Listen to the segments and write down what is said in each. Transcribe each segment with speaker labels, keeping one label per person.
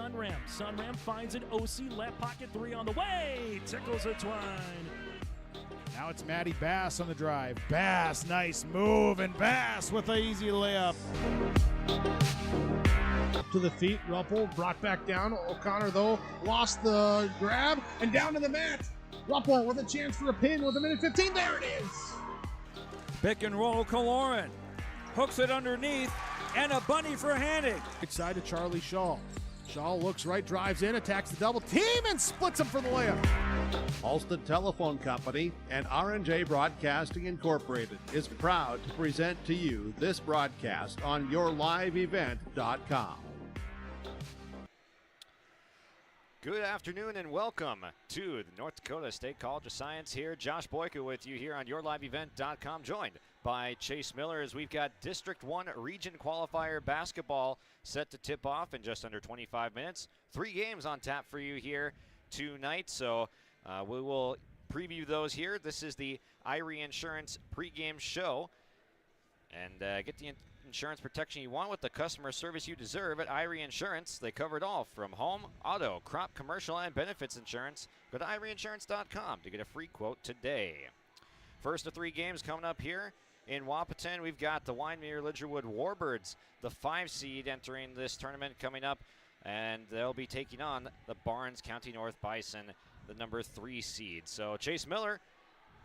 Speaker 1: Sunram. Sunram finds it. OC left pocket 3 on the way. Tickles it Twine.
Speaker 2: Now it's Matty Bass on the drive. Bass, nice move, and Bass with an easy layup. Up to the feet, Ruppel brought back down. O'Connor, though, lost the grab, and down to the mat. Ruppel with a chance for a pin with a minute 15. There it is.
Speaker 3: Pick and roll, Kaloran. Hooks it underneath, and a bunny for Hannig.
Speaker 2: Side to Charlie Shaw. Shaw looks right, drives in, attacks the double team, and splits him for the layup.
Speaker 4: Alston Telephone Company and R&J Broadcasting Incorporated is proud to present to you this broadcast on yourliveevent.com.
Speaker 5: Good afternoon and welcome to the North Dakota State College of Science here. Josh Boyka with you here on yourliveevent.com, joined by Chase Miller as we've got District 1 Region Qualifier basketball set to tip off in just under 25 minutes. 3 games on tap for you here tonight, so we will preview those here. This is the Irie Insurance pregame show, and get the insurance protection you want with the customer service you deserve at Irie Insurance. They cover it all from home, auto, crop, commercial, and benefits insurance. Go to IrieInsurance.com to get a free quote today. First of 3 games coming up here in Wahpeton. We've got the Wyndmere Lidgerwood Warbirds, the 5 seed, entering this tournament coming up, and they'll be taking on the Barnes County North Bison, the number 3 seed. So Chase Miller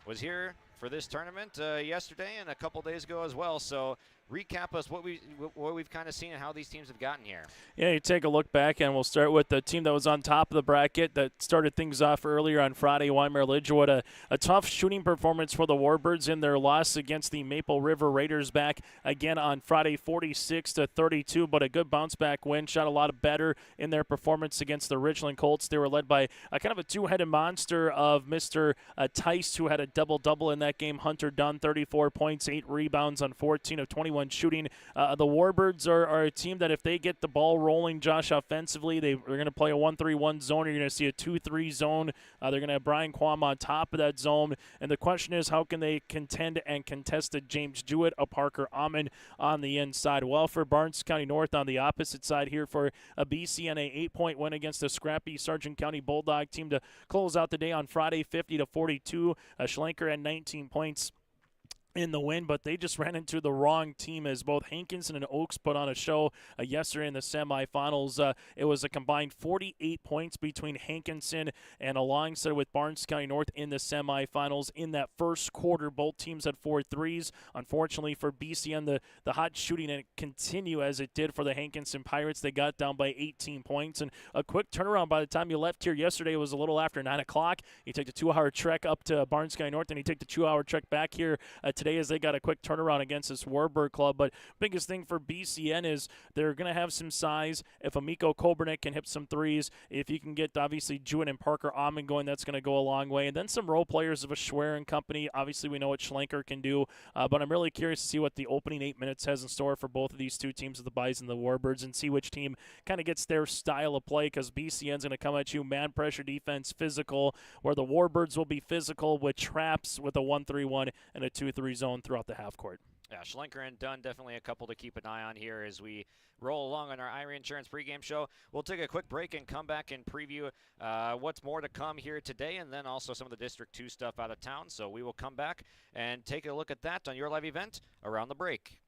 Speaker 5: was here for this tournament yesterday and a couple days ago as well. So recap us what we've kind of seen and how these teams have gotten here.
Speaker 1: Yeah, you take a look back, and we'll start with the team that was on top of the bracket that started things off earlier on Friday. Wyndmere Lidgerwood, a tough shooting performance for the Warbirds in their loss against the Maple River Raiders back again on Friday, 46-32, but a good bounce-back win. Shot a lot better in their performance against the Richland Colts. They were led by a kind of a two-headed monster of Mr. Tice, who had a double-double in that game. Hunter Dunn, 34 points, 8 rebounds on 14 of 21 shooting. The Warbirds are a team that if they get the ball rolling, Josh, offensively, they're going to play a 1-3-1 zone. You're going to see a 2-3 zone. They're going to have Brian Quam on top of that zone. And the question is, how can they contend and contest a James Jewett, a Parker Amon on the inside? Well, for Barnes County North on the opposite side here for a BCN, a 8-point win against a scrappy Sargent County Bulldog team to close out the day on Friday, 50-42. Schlenker had 19 points in the win, but they just ran into the wrong team as both Hankinson and Oaks put on a show yesterday in the semifinals. It was a combined 48 points between Hankinson and alongside with Barnes County North in the semifinals. In that first quarter, both teams had 4 threes. Unfortunately for BCN, the hot shooting didn't continue as it did for the Hankinson Pirates. They got down by 18 points, and a quick turnaround by the time you left here yesterday. It was a little after 9 o'clock. You take the 2-hour trek up to Barnes County North, and you take the 2-hour trek back here today as they got a quick turnaround against this Warburg club. But biggest thing for BCN is they're going to have some size. If Amico Kobernick can hit some threes, if you can get obviously Jewett and Parker Amon going, that's going to go a long way. And then some role players of a Schwer and company. Obviously, we know what Schlenker can do, but I'm really curious to see what the opening 8 minutes has in store for both of these two teams, the Bison and the Warbirds, and see which team kind of gets their style of play, because BCN's going to come at you man pressure defense, physical, where the Warbirds will be physical with traps with a 1-3-1 and a 2-3 zone throughout the half court.
Speaker 5: Yeah, Schlenker and Dunn, definitely a couple to keep an eye on here as we roll along on our Irie Insurance pregame show. We'll take a quick break and come back and preview what's more to come here today, and then also some of the District 2 stuff out of town. So we will come back and take a look at that on your live event around the break.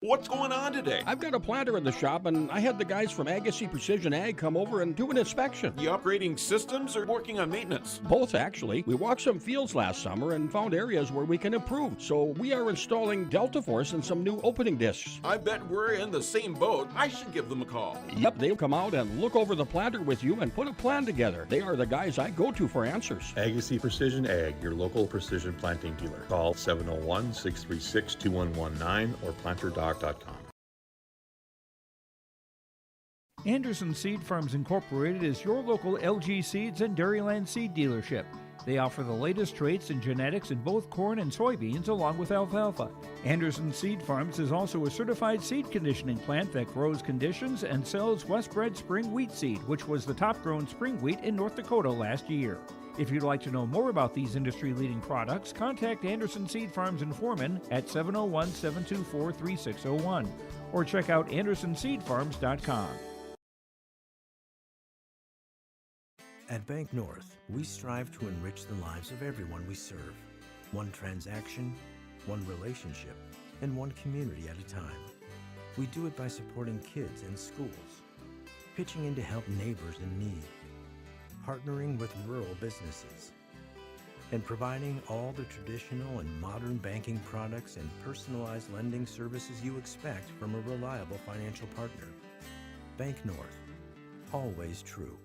Speaker 6: What's going on today?
Speaker 7: I've got a planter in the shop, and I had the guys from Agassiz Precision Ag come over and do an inspection.
Speaker 6: You upgrading systems or working on maintenance?
Speaker 7: Both, actually. We walked some fields last summer and found areas where we can improve. So we are installing Delta Force and some new opening discs.
Speaker 6: I bet we're in the same boat. I should give them a call.
Speaker 7: Yep, they'll come out and look over the planter with you and put a plan together. They are the guys I go to for answers.
Speaker 8: Agassiz Precision Ag, your local precision planting dealer. Call 701-636-2119 or planterdoc.com.
Speaker 9: Anderson Seed Farms Incorporated is your local LG Seeds and Dairyland seed dealership. They offer the latest traits and genetics in both corn and soybeans along with alfalfa. Anderson Seed Farms is also a certified seed conditioning plant that grows, conditions, and sells Westbred Spring Wheat Seed, which was the top-grown spring wheat in North Dakota last year. If you'd like to know more about these industry-leading products, contact Anderson Seed Farms in Foreman at 701-724-3601 or check out AndersonSeedFarms.com.
Speaker 10: At Bank North, we strive to enrich the lives of everyone we serve. One transaction, one relationship, and one community at a time. We do it by supporting kids and schools, pitching in to help neighbors in need, partnering with rural businesses, and providing all the traditional and modern banking products and personalized lending services you expect from a reliable financial partner. Bank North, always true.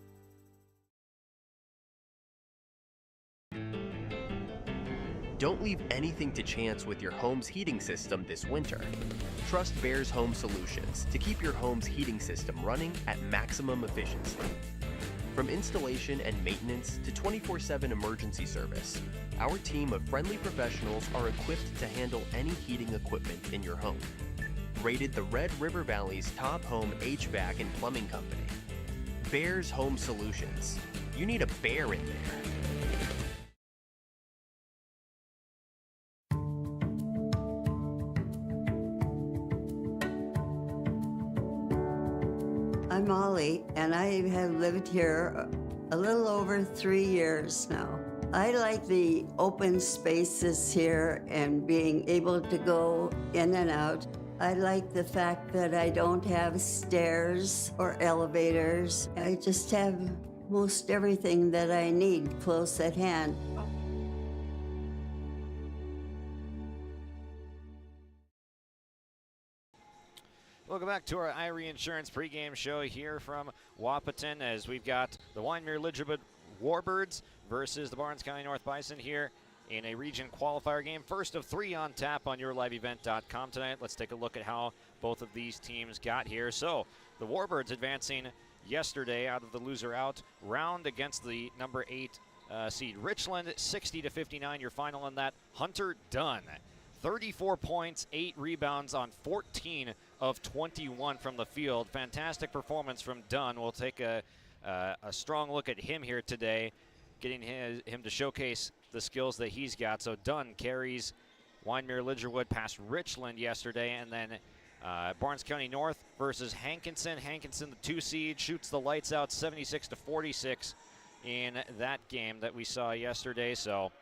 Speaker 11: Don't leave anything to chance with your home's heating system this winter. Trust Bears Home Solutions to keep your home's heating system running at maximum efficiency. From installation and maintenance to 24/7 emergency service, our team of friendly professionals are equipped to handle any heating equipment in your home. Rated the Red River Valley's top home HVAC and plumbing company. Bears Home Solutions. You need a bear in there.
Speaker 12: I'm Molly, and I have lived here a little over 3 years now. I like the open spaces here and being able to go in and out. I like the fact that I don't have stairs or elevators. I just have most everything that I need close at hand.
Speaker 5: Welcome back to our Irie Insurance pregame show here from Wahpeton, as we've got the Wyndmere Lidgerwood Warbirds versus the Barnes County North Bison here in a region qualifier game. First of 3 on tap on yourliveevent.com tonight. Let's take a look at how both of these teams got here. So the Warbirds advancing yesterday out of the loser out round against the number 8 seed Richland, 60-59 your final in that. Hunter Dunn, 34 points, 8 rebounds on 14 of 21 from the field. Fantastic performance from Dunn. We'll take a strong look at him here today, getting him to showcase the skills that he's got. So Dunn carries Wyndmere Lidgerwood past Richland yesterday, and then Barnes County North versus Hankinson. Hankinson, the 2 seed, shoots the lights out 76-46 in that game that we saw yesterday. So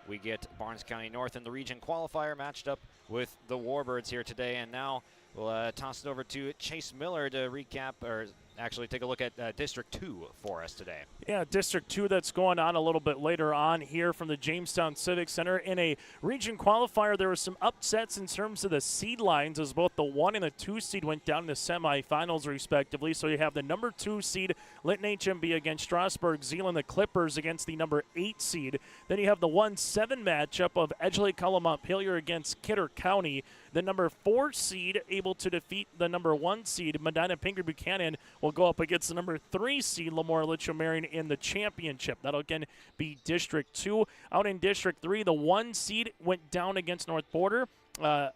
Speaker 5: we get Barnes County North in the region qualifier matched up with the Warbirds here today. And now we'll toss it over to Chase Miller to recap, or actually take a look at District 2 for us today.
Speaker 1: Yeah, District 2 that's going on a little bit later on here from the Jamestown Civic Center. In a region qualifier, there were some upsets in terms of the seed lines, as both the 1 and the 2 seed went down in the semifinals respectively. So you have the number 2 seed Lytton HMB against Strasburg Zeeland, the Clippers against the number 8 seed. Then you have the 1-7 matchup of Edgeley-Cullum Montpelier against Kidder County. The number 4 seed able to defeat the number 1 seed Medina Pingree Buchanan will go up against the number 3 seed Lemoore Litchfield Marion in the championship. That'll again be District 2. Out in District 3, the 1 seed went down against North Border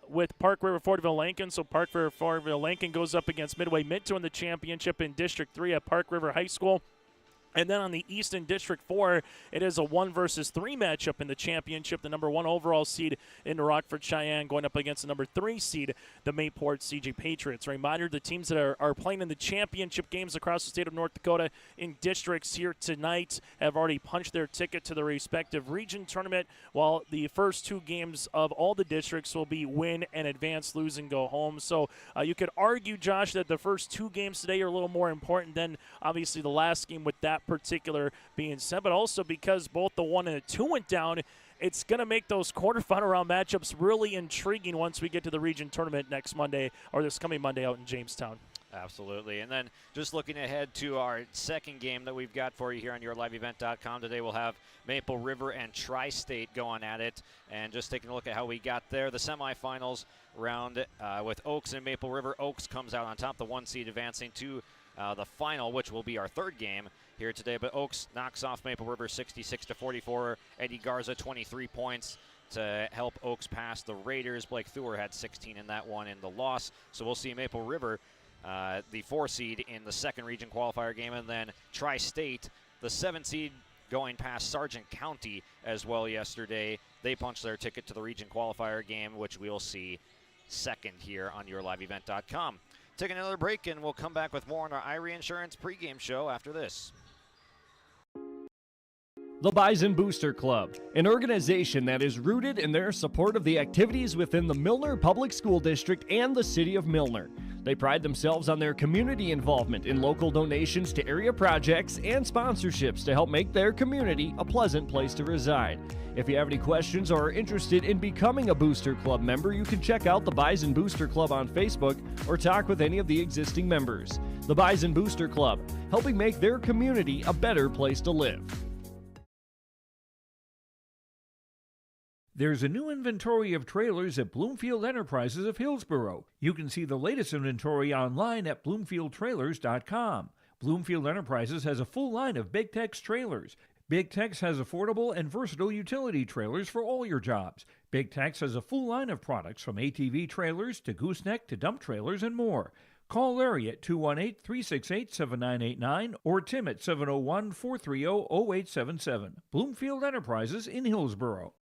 Speaker 1: with Park River Fortville Lankin. So Park River Fortville Lankin goes up against Midway Minto in the championship in District 3 at Park River High School. And then on the East in District 4, it is a 1 versus 3 matchup in the championship. The number 1 overall seed in Rockford Cheyenne going up against the number 3 seed, the Mayport CJ Patriots. A reminder, the teams that are playing in the championship games across the state of North Dakota in districts here tonight have already punched their ticket to the respective region tournament, while the first 2 games of all the districts will be win and advance, lose, and go home. So you could argue, Josh, that the first 2 games today are a little more important than obviously the last game, with that particular being said, but also because both the 1 and the 2 went down, it's going to make those quarterfinal round matchups really intriguing once we get to the region tournament next Monday, or this coming Monday out in Jamestown.
Speaker 5: Absolutely. And then just looking ahead to our second game that we've got for you here on yourliveevent.com today, we'll have Maple River and Tri-State going at it. And just taking a look at how we got there, the semifinals round with Oaks and Maple River. Oaks comes out on top, the 1 seed advancing to the final, which will be our 3rd game here today. But Oaks knocks off Maple River 66-44. Eddie Garza 23 points to help Oaks pass the Raiders. Blake Thur had 16 in that one in the loss. So we'll see Maple River, the 4 seed in the 2nd region qualifier game, and then Tri-State, the 7 seed, going past Sargent County as well yesterday. They punched their ticket to the region qualifier game, which we'll see 2nd here on yourliveevent.com. Taking another break, and we'll come back with more on our Irie Insurance pregame show after this.
Speaker 13: The Bison Booster Club, an organization that is rooted in their support of the activities within the Milner Public School District and the City of Milner. They pride themselves on their community involvement in local donations to area projects and sponsorships to help make their community a pleasant place to reside. If you have any questions or are interested in becoming a Booster Club member, you can check out the Bison Booster Club on Facebook or talk with any of the existing members. The Bison Booster Club, helping make their community a better place to live.
Speaker 9: There's a new inventory of trailers at Bloomfield Enterprises of Hillsborough. You can see the latest inventory online at bloomfieldtrailers.com. Bloomfield Enterprises has a full line of Big Tex trailers. Big Tex has affordable and versatile utility trailers for all your jobs. Big Tex has a full line of products from ATV trailers to gooseneck to dump trailers and more. Call Larry at 218-368-7989 or Tim at 701-430-0877. Bloomfield Enterprises in Hillsborough.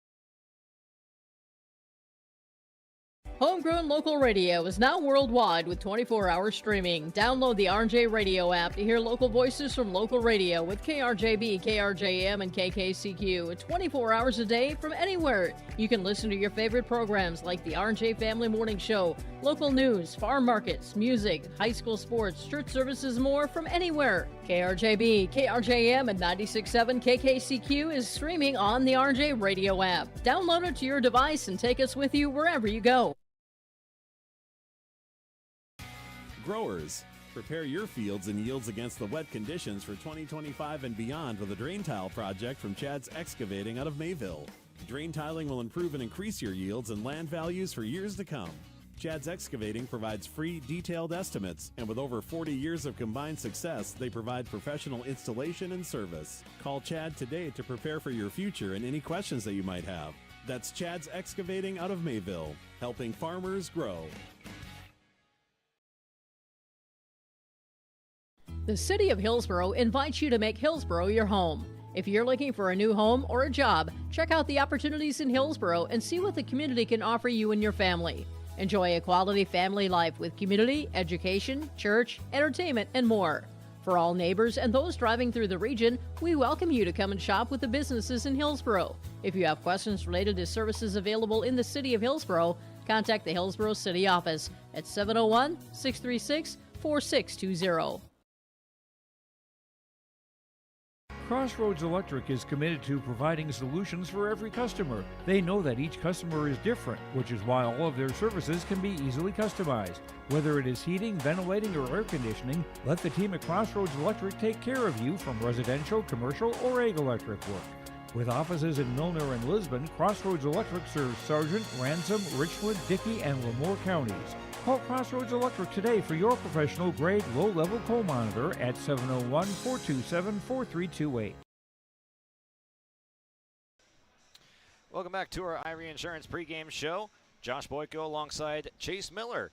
Speaker 14: Homegrown local radio is now worldwide with 24-hour streaming. Download the RJ Radio app to hear local voices from local radio with KRJB, KRJM, and KKCQ. 24 hours a day from anywhere. You can listen to your favorite programs like the RJ Family Morning Show, local news, farm markets, music, high school sports, church services, more from anywhere. KRJB, KRJM, and 96.7 KKCQ is streaming on the RJ Radio app. Download it to your device and take us with you wherever you go.
Speaker 15: Growers, prepare your fields and yields against the wet conditions for 2025 and beyond with a drain tile project from Chad's Excavating out of Mayville. Drain tiling will improve and increase your yields and land values for years to come. Chad's Excavating provides free, detailed estimates, and with over 40 years of combined success, they provide professional installation and service. Call Chad today to prepare for your future and any questions that you might have. That's Chad's Excavating out of Mayville, helping farmers grow.
Speaker 14: The City of Hillsborough invites you to make Hillsborough your home. If you're looking for a new home or a job, check out the opportunities in Hillsborough and see what the community can offer you and your family. Enjoy a quality family life with community, education, church, entertainment, and more. For all neighbors and those driving through the region, we welcome you to come and shop with the businesses in Hillsborough. If you have questions related to services available in the City of Hillsborough, contact the Hillsborough City Office at 701-636-4620.
Speaker 9: Crossroads Electric is committed to providing solutions for every customer. They know that each customer is different, which is why all of their services can be easily customized. Whether it is heating, ventilating, or air conditioning, let the team at Crossroads Electric take care of you from residential, commercial, or ag electric work. With offices in Milner and Lisbon, Crossroads Electric serves Sargent, Ransom, Richwood, Dickey, and Lemoore counties. Call Crossroads Electric today for your professional grade low-level coal monitor at 701-427-4328.
Speaker 5: Welcome back to our Irie Insurance pregame show. Josh Boyko alongside Chase Miller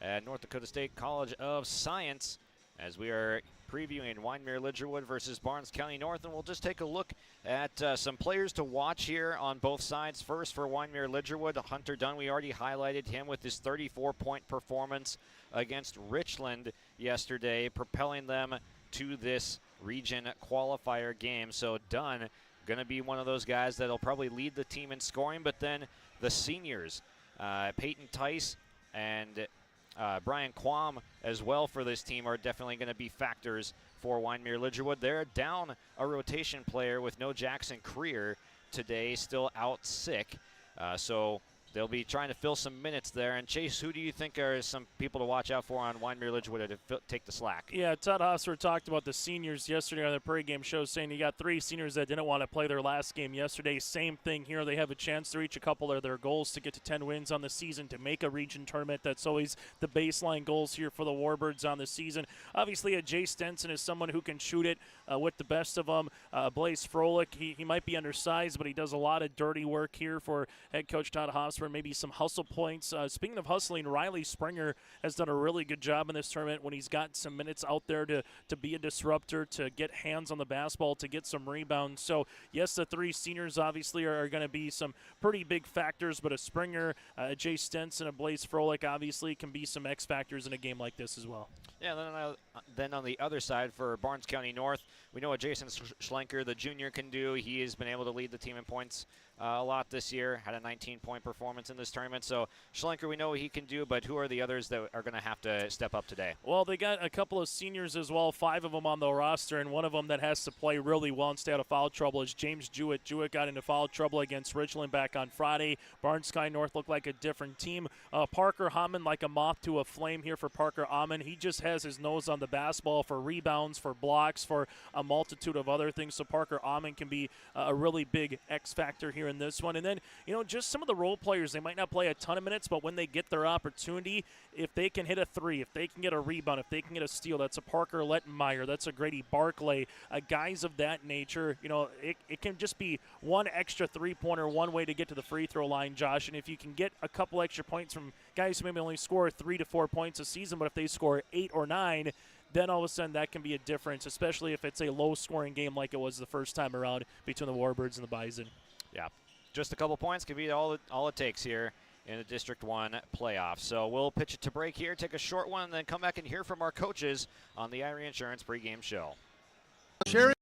Speaker 5: at North Dakota State College of Science as we are previewing Wyndmere Lidgerwood versus Barnes County North, and we'll just take a look at some players to watch here on both sides. First for Wyndmere Lidgerwood, Hunter Dunn, we already highlighted him with his 34-point performance against Richland yesterday, propelling them to this region qualifier game. So Dunn going to be one of those guys that'll probably lead the team in scoring, but then the seniors, Peyton Tice and Brian Quam as well for this team are definitely going to be factors for Wyndmere Lidgerwood. They're down a rotation player with no Jackson Creer today, still out sick. So they'll be trying to fill some minutes there. And Chase, who do you think are some people to watch out for on Wyndmere Lidgerwood to take the slack?
Speaker 1: Yeah, Todd Hosser talked about the seniors yesterday on the pregame show, saying he got 3 seniors that didn't want to play their last game yesterday. Same thing here. They have a chance to reach a couple of their goals to get to 10 wins on the season, to make a region tournament. That's always the baseline goals here for the Warbirds on the season. Obviously, Jay Stenson is someone who can shoot it with the best of them. Blaze Froelich, he might be undersized, but he does a lot of dirty work here for head coach Todd Hosser for maybe some hustle points. Speaking of hustling, Riley Springer has done a really good job in this tournament when he's got some minutes out there to be a disruptor, to get hands on the basketball, to get some rebounds. So, yes, the three seniors obviously are going to be some pretty big factors, but a Springer, Jay Stenson, a Blaze Froelich obviously can be some X factors in a game like this as well.
Speaker 5: Yeah, then on the other side for Barnes County North, we know what Jason Schlenker, the junior, can do. He has been able to lead the team in points a lot this year, had a 19-point performance in this tournament. So Schlenker, we know what he can do, but who are the others that are going to have to step up today?
Speaker 1: Well, they got a couple of seniors as well, 5 of them on the roster, and one of them that has to play really well and stay out of foul trouble is James Jewett. Jewett got into foul trouble against Richland back on Friday. Barnes County North looked like a different team. Parker Hammond, like a moth to a flame here for Parker Hammond. He just has his nose on the basketball for rebounds, for blocks, for a multitude of other things. So Parker Hammond can be a really big X factor here in this one. And then, just some of the role players, they might not play a ton of minutes, but when they get their opportunity, if they can hit a three, if they can get a rebound, if they can get a steal, that's a Parker Lettenmeyer, that's a Grady Barclay, guys of that nature. It can just be one extra three-pointer, one way to get to the free throw line, Josh. And if you can get a couple extra points from guys who maybe only score 3 to 4 points a season, but if they score 8 or 9, then all of a sudden that can be a difference, especially if it's a low-scoring game like it was the first time around between the Warbirds and the Bison.
Speaker 5: Yeah, just a couple points could be all it takes here in the District 1 playoffs. So we'll pitch it to break here, take a short one, and then come back and hear from our coaches on the Irie Insurance pregame show.
Speaker 4: Sharing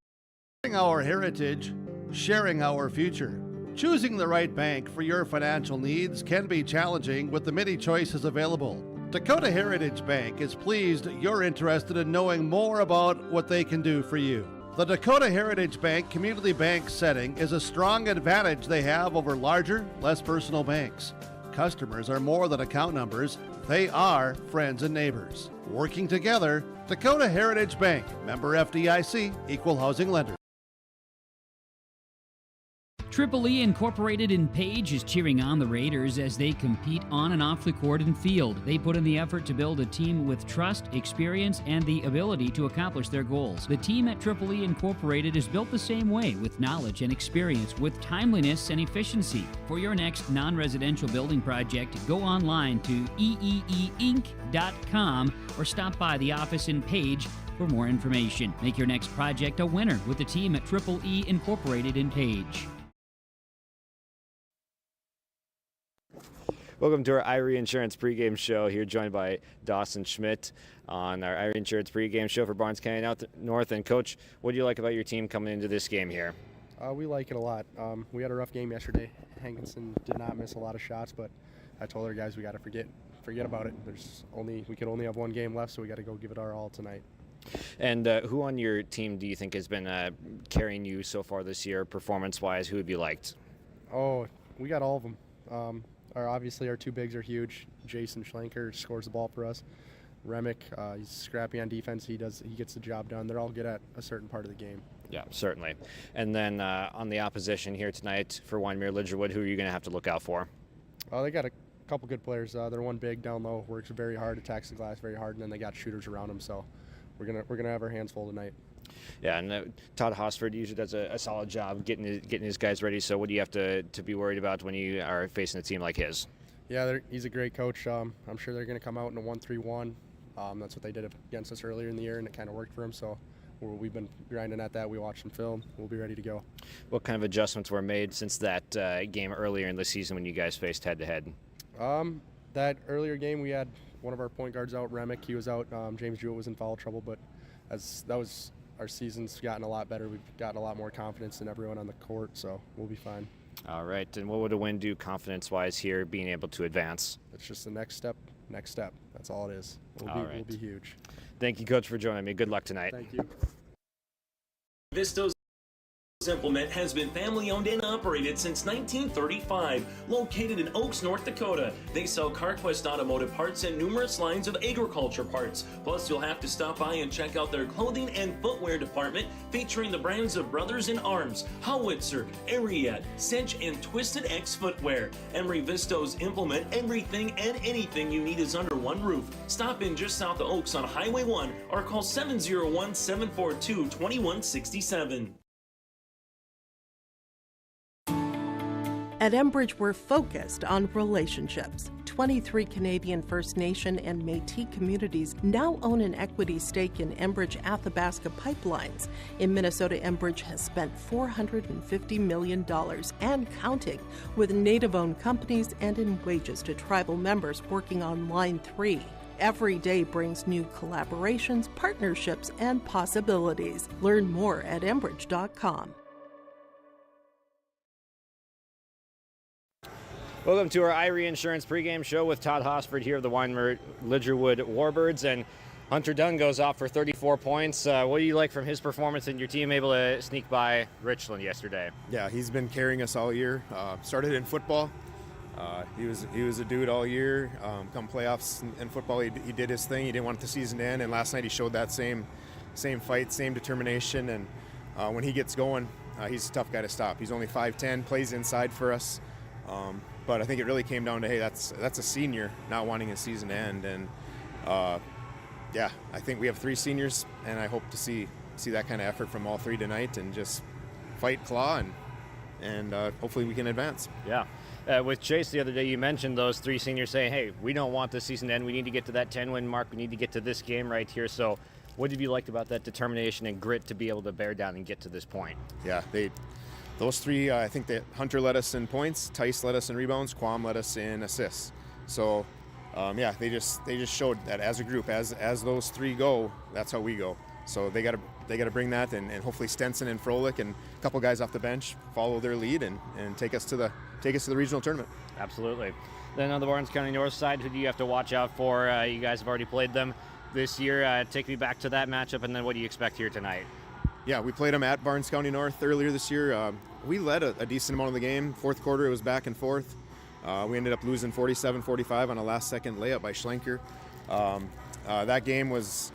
Speaker 4: our heritage, sharing our future. Choosing the right bank for your financial needs can be challenging with the many choices available. Dakota Heritage Bank is pleased you're interested in knowing more about what they can do for you. The Dakota Heritage Bank community bank setting is a strong advantage they have over larger, less personal banks. Customers are more than account numbers, they are friends and neighbors. Working together, Dakota Heritage Bank, member FDIC, equal housing lender.
Speaker 16: Triple E Incorporated in Page is cheering on the Raiders as they compete on and off the court and field. They put in the effort to build a team with trust, experience, and the ability to accomplish their goals. The team at Triple E Incorporated is built the same way, with knowledge and experience, with timeliness and efficiency. For your next non-residential building project, go online to eeeinc.com or stop by the office in Page for more information. Make your next project a winner with the team at Triple E Incorporated in Page.
Speaker 5: Welcome to our Irie Insurance pregame show. Here joined by Dawson Schmidt on our Irie Insurance pregame show for Barnes County North. And Coach, what do you like about your team coming into this game here?
Speaker 17: We like it a lot. We had a rough game yesterday. Hankinson did not miss a lot of shots, but I told our guys we got to forget about it. We could only have one game left, so we got to go give it our all tonight.
Speaker 5: And who on your team do you think has been carrying you so far this year, performance-wise? Who have you liked?
Speaker 17: Oh, we got all of them. Obviously, our two bigs are huge. Jason Schlenker scores the ball for us. Remick, he's scrappy on defense. He gets the job done. They're all good at a certain part of the game.
Speaker 5: Yeah, certainly. And then on the opposition here tonight for Wyndmere Lidgerwood, who are you going to have to look out for?
Speaker 17: They got a couple good players. They're one big down low, works very hard, attacks the glass very hard, and then they got shooters around them. So we're gonna have our hands full tonight.
Speaker 5: Yeah, and Todd Hosford usually does a solid job getting his guys ready. So what do you have to be worried about when you are facing a team like his?
Speaker 17: Yeah, he's a great coach. I'm sure they're going to come out in a 1-3-1. That's what they did against us earlier in the year, and it kind of worked for them. So we've been grinding at that. We watched some film. We'll be ready to go.
Speaker 5: What kind of adjustments were made since that game earlier in the season when you guys faced head-to-head?
Speaker 17: That earlier game, we had one of our point guards out, Remick. He was out. James Jewett was in foul trouble, but our season's gotten a lot better. We've gotten a lot more confidence in everyone on the court, so we'll be fine.
Speaker 5: All right, and what would a win do confidence-wise here, being able to advance?
Speaker 17: It's just the next step. That's all it is. We'll be huge.
Speaker 5: Thank you, Coach, for joining me. Good luck tonight.
Speaker 17: Thank you.
Speaker 18: Visto's Implement has been family-owned and operated since 1935. Located in Oaks, North Dakota, they sell CarQuest automotive parts and numerous lines of agriculture parts. Plus, you'll have to stop by and check out their clothing and footwear department, featuring the brands of Brothers in Arms, Howitzer, Ariat, Cinch, and Twisted X Footwear. Emery Visto's Implement, everything and anything you need is under one roof. Stop in just south of Oaks on Highway 1 or call 701-742-2167.
Speaker 19: At Enbridge, we're focused on relationships. 23 Canadian First Nation and Métis communities now own an equity stake in Enbridge Athabasca pipelines. In Minnesota, Enbridge has spent $450 million and counting with Native-owned companies and in wages to tribal members working on Line 3. Every day brings new collaborations, partnerships, and possibilities. Learn more at Enbridge.com.
Speaker 5: Welcome to our Irie Insurance pregame show with Todd Hosford here of the Wyndmere Lidgerwood Warbirds, and Hunter Dunn goes off for 34 points. What do you like from his performance and your team able to sneak by Richland yesterday?
Speaker 20: Yeah, he's been carrying us all year. Started in football. He was a dude all year. Come playoffs in football, he did his thing. He didn't want the season to end, and last night he showed that same fight, same determination. And when he gets going, he's a tough guy to stop. He's only 5'10", plays inside for us. But I think it really came down to, hey, that's a senior not wanting his season to end. And yeah, I think we have 3 seniors, and I hope to see that kind of effort from all 3 tonight and just fight, claw, and hopefully we can advance.
Speaker 5: Yeah. With Chase the other day, you mentioned those 3 seniors saying, hey, we don't want this season to end. We need to get to that 10-win mark. We need to get to this game right here. So what have you liked about that determination and grit to be able to bear down and get to this point?
Speaker 20: Yeah, those 3, I think that Hunter led us in points, Tice led us in rebounds, Quam led us in assists. So, yeah, they just showed that as a group, as those 3 go, that's how we go. So they got to bring that, and hopefully Stenson and Froelich and a couple guys off the bench follow their lead and take us to the regional tournament.
Speaker 5: Absolutely. Then on the Barnes County North side, who do you have to watch out for? You guys have already played them this year. Take me back to that matchup, and then what do you expect here tonight?
Speaker 20: Yeah, we played them at Barnes County North earlier this year. We led a decent amount of the game. Fourth quarter, it was back and forth. We ended up losing 47-45 on a last-second layup by Schlenker. That game was,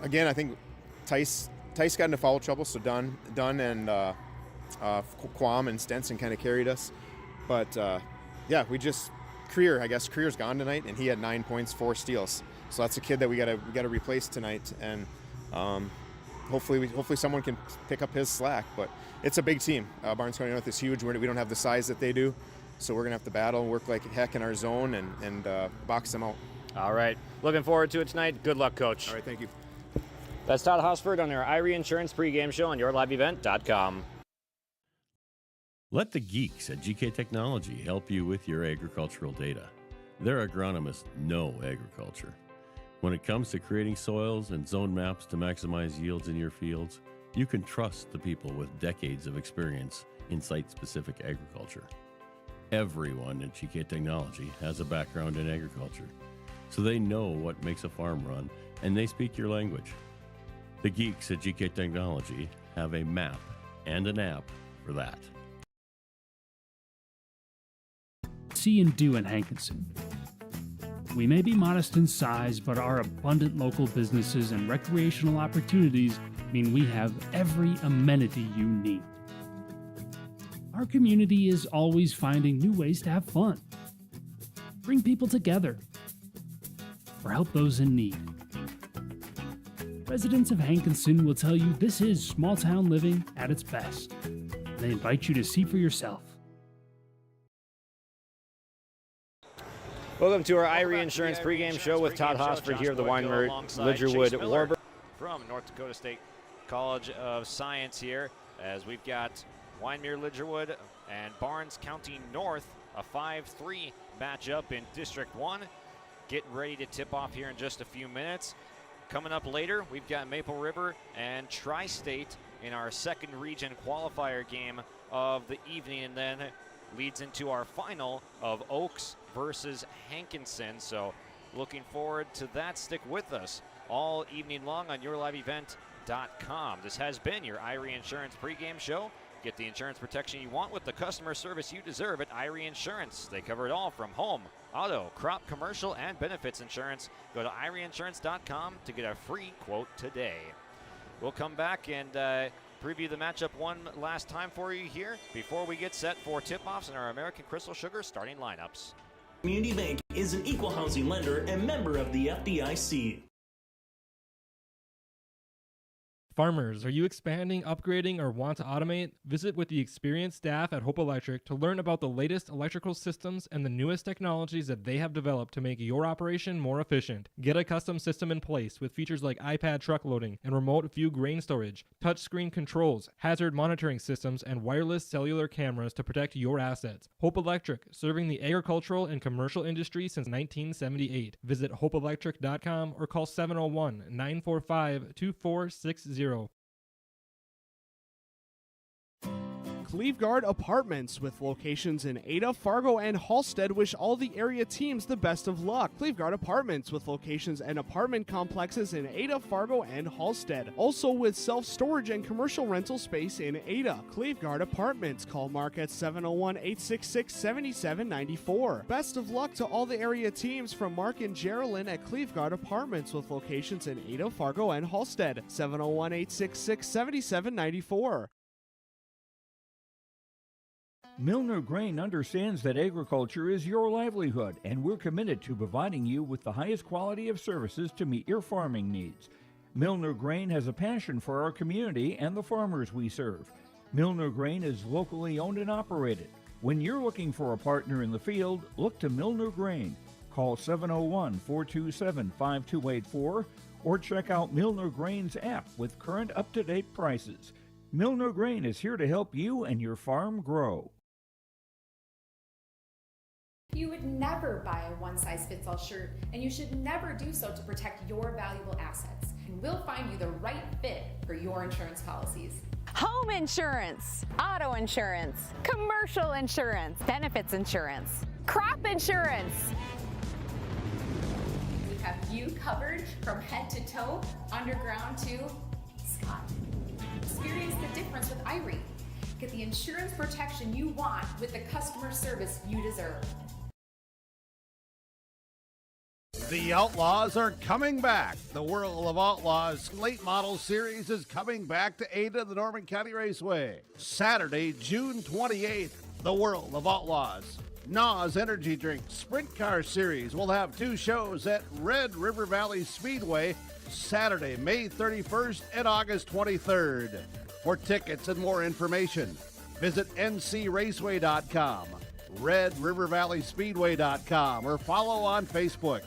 Speaker 20: again, I think Tice got into foul trouble, so Dunn and Quam and Stenson kind of carried us. But, yeah, Creer's gone tonight, and he had 9 points, 4 steals. So that's a kid that we gotta replace tonight, and hopefully someone can pick up his slack. But it's a big team. Barnes County North is huge. We don't have the size that they do, so we're gonna have to battle and work like heck in our zone and box them out.
Speaker 5: All right, looking forward to it tonight. Good luck, Coach.
Speaker 20: All right, thank you.
Speaker 5: That's Todd Hosford on our Irie Insurance pregame show on yourliveevent.com.
Speaker 21: Let the geeks at GK Technology help you with your agricultural data. Their agronomists know agriculture. When it comes to creating soils and zone maps to maximize yields in your fields, you can trust the people with decades of experience in site-specific agriculture. Everyone at GK Technology has a background in agriculture, so they know what makes a farm run, and they speak your language. The geeks at GK Technology have a map and an app for that.
Speaker 22: See and do in Hankinson. We may be modest in size, but our abundant local businesses and recreational opportunities mean we have every amenity you need. Our community is always finding new ways to have fun, bring people together, or help those in need. Residents of Hankinson will tell you this is small town living at its best. They invite you to see for yourself.
Speaker 5: Welcome to our Irie Insurance pregame show with Todd Hosford here of the Wyndmere Lidgerwood Warbirds from North Dakota State College of Science here, as we've got Wyndmere Lidgerwood and Barnes County North, a 5-3 matchup in District 1. Getting ready to tip off here in just a few minutes. Coming up later, we've got Maple River and Tri-State in our second region qualifier game of the evening, and then leads into our final of Oaks versus Hankinson. So looking forward to that. Stick with us all evening long on yourliveevent.com. This has been your Irie Insurance pregame show. Get the insurance protection you want with the customer service you deserve at Irie Insurance. They cover it all from home, auto, crop, commercial, and benefits insurance. Go to IrieInsurance.com to get a free quote today. We'll come back and preview the matchup one last time for you here before we get set for tip-offs in our American Crystal Sugar starting lineups.
Speaker 18: Community Bank is an equal housing lender and member of the FDIC.
Speaker 2: Farmers, are you expanding, upgrading, or want to automate? Visit with the experienced staff at Hope Electric to learn about the latest electrical systems and the newest technologies that they have developed to make your operation more efficient. Get a custom system in place with features like iPad truck loading and remote view grain storage, touchscreen controls, hazard monitoring systems, and wireless cellular cameras to protect your assets. Hope Electric, serving the agricultural and commercial industry since 1978. Visit hopeelectric.com or call 701-945-2460.
Speaker 3: Cleveguard Apartments, with locations in Ada, Fargo, and Halstead, wish all the area teams the best of luck. Cleveguard Apartments, with locations and apartment complexes in Ada, Fargo, and Halstead. Also with self-storage and commercial rental space in Ada. Cleveguard Apartments. Call Mark at 701-866-7794. Best of luck to all the area teams from Mark and Geraldine at Cleveguard Apartments, with locations in Ada, Fargo, and Halstead. 701-866-7794.
Speaker 9: Milner Grain understands that agriculture is your livelihood, and we're committed to providing you with the highest quality of services to meet your farming needs. Milner Grain has a passion for our community and the farmers we serve. Milner Grain is locally owned and operated. When you're looking for a partner in the field, look to Milner Grain. Call 701-427-5284 or check out Milner Grain's app with current up-to-date prices. Milner Grain is here to help you and your farm grow.
Speaker 23: You would never buy a one-size-fits-all shirt, and you should never do so to protect your valuable assets. And we'll find you the right fit for your insurance policies.
Speaker 24: Home insurance, auto insurance, commercial insurance, benefits insurance, crop insurance.
Speaker 23: We have you covered from head to toe, underground to sky. Experience the difference with Irie. Get the insurance protection you want with the customer service you deserve.
Speaker 4: The Outlaws are coming back. The World of Outlaws late model series is coming back to Ada, the Norman County Raceway. Saturday, June 28th, the World of Outlaws. NOS Energy Drink Sprint Car Series will have 2 shows at Red River Valley Speedway Saturday, May 31st and August 23rd. For tickets and more information, visit ncraceway.com, redrivervalleyspeedway.com, or follow on Facebook.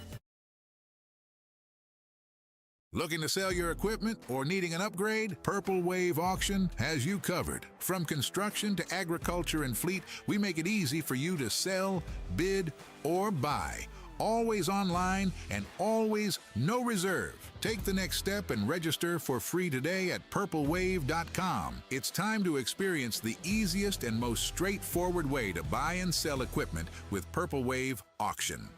Speaker 25: Looking to sell your equipment or needing an upgrade? Purple Wave Auction has you covered. From construction to agriculture and fleet, we make it easy for you to sell, bid, or buy. Always online and always no reserve. Take the next step and register for free today at purplewave.com. It's time to experience the easiest and most straightforward way to buy and sell equipment with Purple Wave Auction.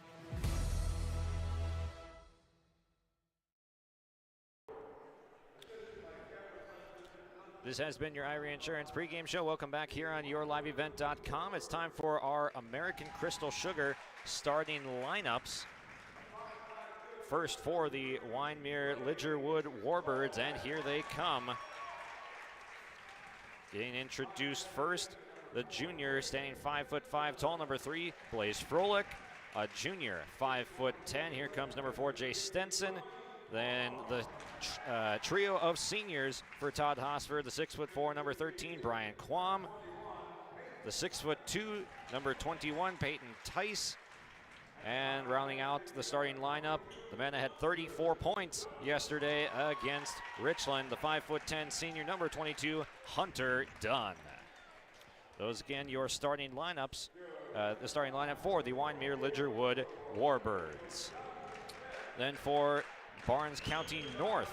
Speaker 5: This has been your Irie Insurance pregame show. Welcome back here on yourliveevent.com. It's time for our American Crystal Sugar starting lineups. First for the Wyndmere Lidgerwood Warbirds, and here they come. Getting introduced first, the junior, standing 5'5" tall, number 3, Blaze Froelich. A junior, 5'10". Here comes number 4, Jay Stenson. Then the trio of seniors for Todd Hosford, the 6'4", number 13, Brian Quam. The 6'2", number 21, Peyton Tice. And rounding out the starting lineup, the men that had 34 points yesterday against Richland, the 5'10" senior, number 22, Hunter Dunn. Those again your starting lineups, the starting lineup for the Wyndmere Lidgerwood Warbirds. Then for Barnes County North,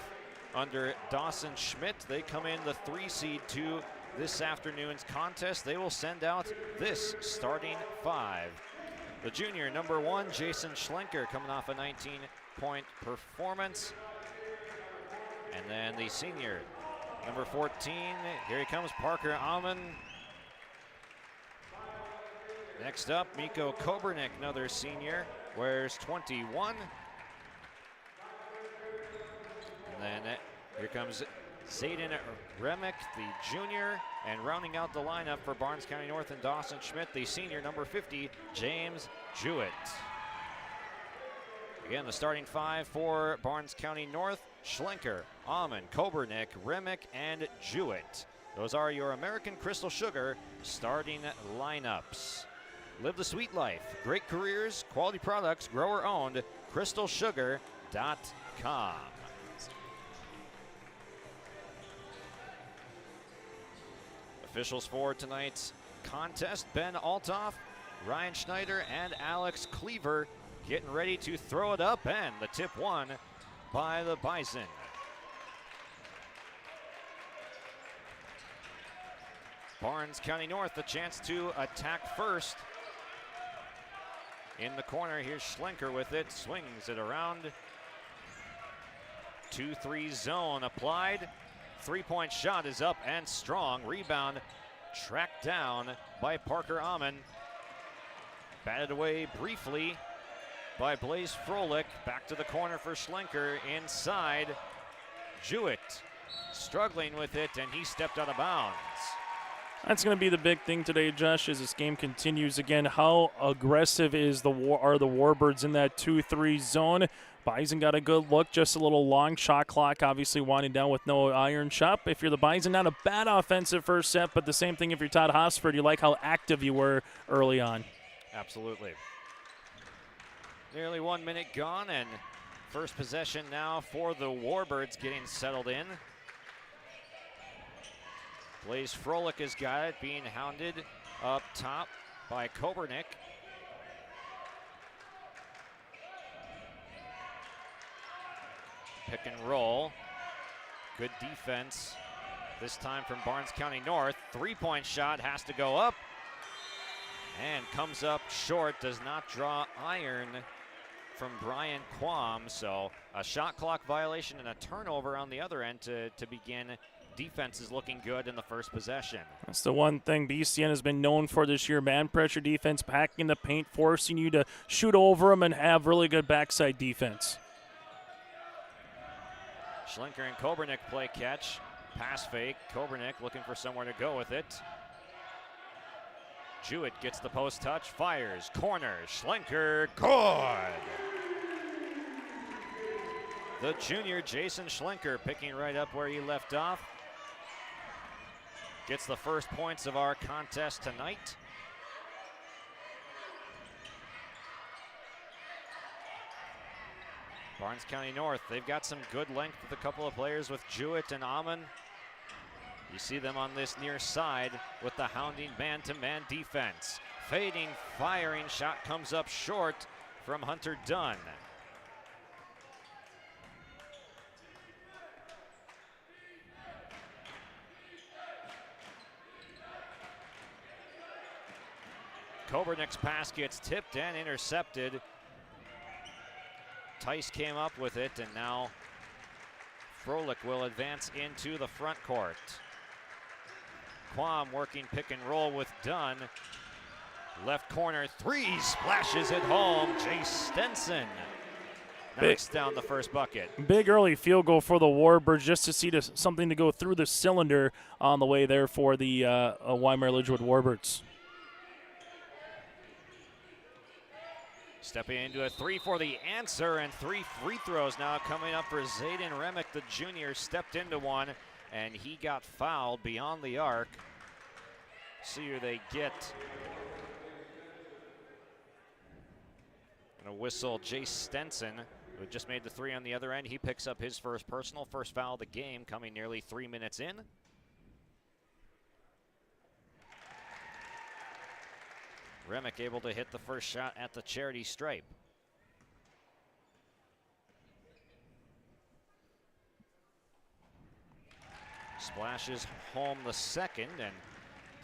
Speaker 5: under Dawson Schmidt, they come in the 3 seed to this afternoon's contest. They will send out this starting 5. The junior, number 1, Jason Schlenker, coming off a 19-point performance. And then the senior, number 14, here he comes, Parker Alman. Next up, Miko Kobernick, another senior, wears 21. And then here comes Zayden Remick, the junior, and rounding out the lineup for Barnes County North and Dawson Schmidt, the senior, number 50, James Jewett. Again, the starting 5 for Barnes County North, Schlenker, Almond, Kobernick, Remick, and Jewett. Those are your American Crystal Sugar starting lineups. Live the sweet life. Great careers, quality products, grower owned. CrystalSugar.com. Officials for tonight's contest: Ben Altoff, Ryan Schneider, and Alex Cleaver getting ready to throw it up, and the tip won by the Bison. Barnes County North, the chance to attack first. In the corner, here's Schlenker with it, swings it around. 2-3 zone applied. Three-point shot is up and strong. Rebound tracked down by Parker Amon. Batted away briefly by Blaze Froelich. Back to the corner for Schlenker. Inside, Jewett struggling with it, and he stepped out of bounds.
Speaker 1: That's going to be the big thing today, Josh, as this game continues. Again, how aggressive are the Warbirds in that 2-3 zone? Bison got a good look, just a little long shot clock, obviously winding down with no iron shot. If you're the Bison, not a bad offensive first set, but the same thing if you're Todd Hosford, you like how active you were early on.
Speaker 5: Absolutely. Nearly 1 minute gone, and first possession now for the Warbirds getting settled in. Blaze Froelich has got it, being hounded up top by Kobernick. Pick and roll. Good defense this time from Barnes County North. Three-point shot has to go up and comes up short. Does not draw iron from Brian Quam. So a shot clock violation and a turnover on the other end to begin. Defense is looking good in the first possession.
Speaker 1: That's the one thing BCN has been known for this year, man pressure defense, packing the paint, forcing you to shoot over them and have really good backside defense.
Speaker 5: Schlenker and Kobernick play catch. Pass fake. Kobernick looking for somewhere to go with it. Jewett gets the post touch, fires, corner, Schlenker, good! The junior Jason Schlenker picking right up where he left off. Gets the first points of our contest tonight. Barnes County North, they've got some good length with a couple of players with Jewett and Amon. You see them on this near side with the hounding man-to-man defense. Fading, firing shot comes up short from Hunter Dunn. Kobernick's pass gets tipped and intercepted. Tice came up with it, and now Froelich will advance into the front court. Quam working pick and roll with Dunn. Left corner three, splashes it home. Jay Stenson knocks down the first bucket.
Speaker 1: Big early field goal for the Warbirds, just to see something to go through the cylinder on the way there for the Wyndmere Lidgerwood Warbirds.
Speaker 5: Stepping into a three for the answer, and three free throws now coming up for Zayden Remick, the junior. Stepped into one, and he got fouled beyond the arc. See who they get. And a whistle, Jace Stenson, who just made the three on the other end. He picks up his first personal, first foul of the game, coming nearly 3 minutes in. Remick able to hit the first shot at the charity stripe. Splashes home the second, and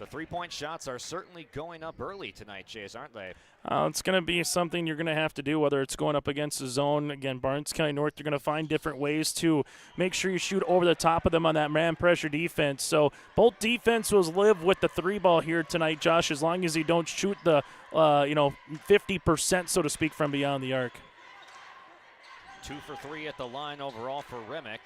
Speaker 5: the three-point shots are certainly going up early tonight, Jays, aren't they?
Speaker 1: It's going to be something you're going to have to do, whether it's going up against the zone. Again, Barnes County North, you're going to find different ways to make sure you shoot over the top of them on that man pressure defense. So both defenses live with the three ball here tonight, Josh, as long as you don't shoot the 50%, so to speak, from beyond the arc.
Speaker 5: 2 for 3 at the line overall for Remick.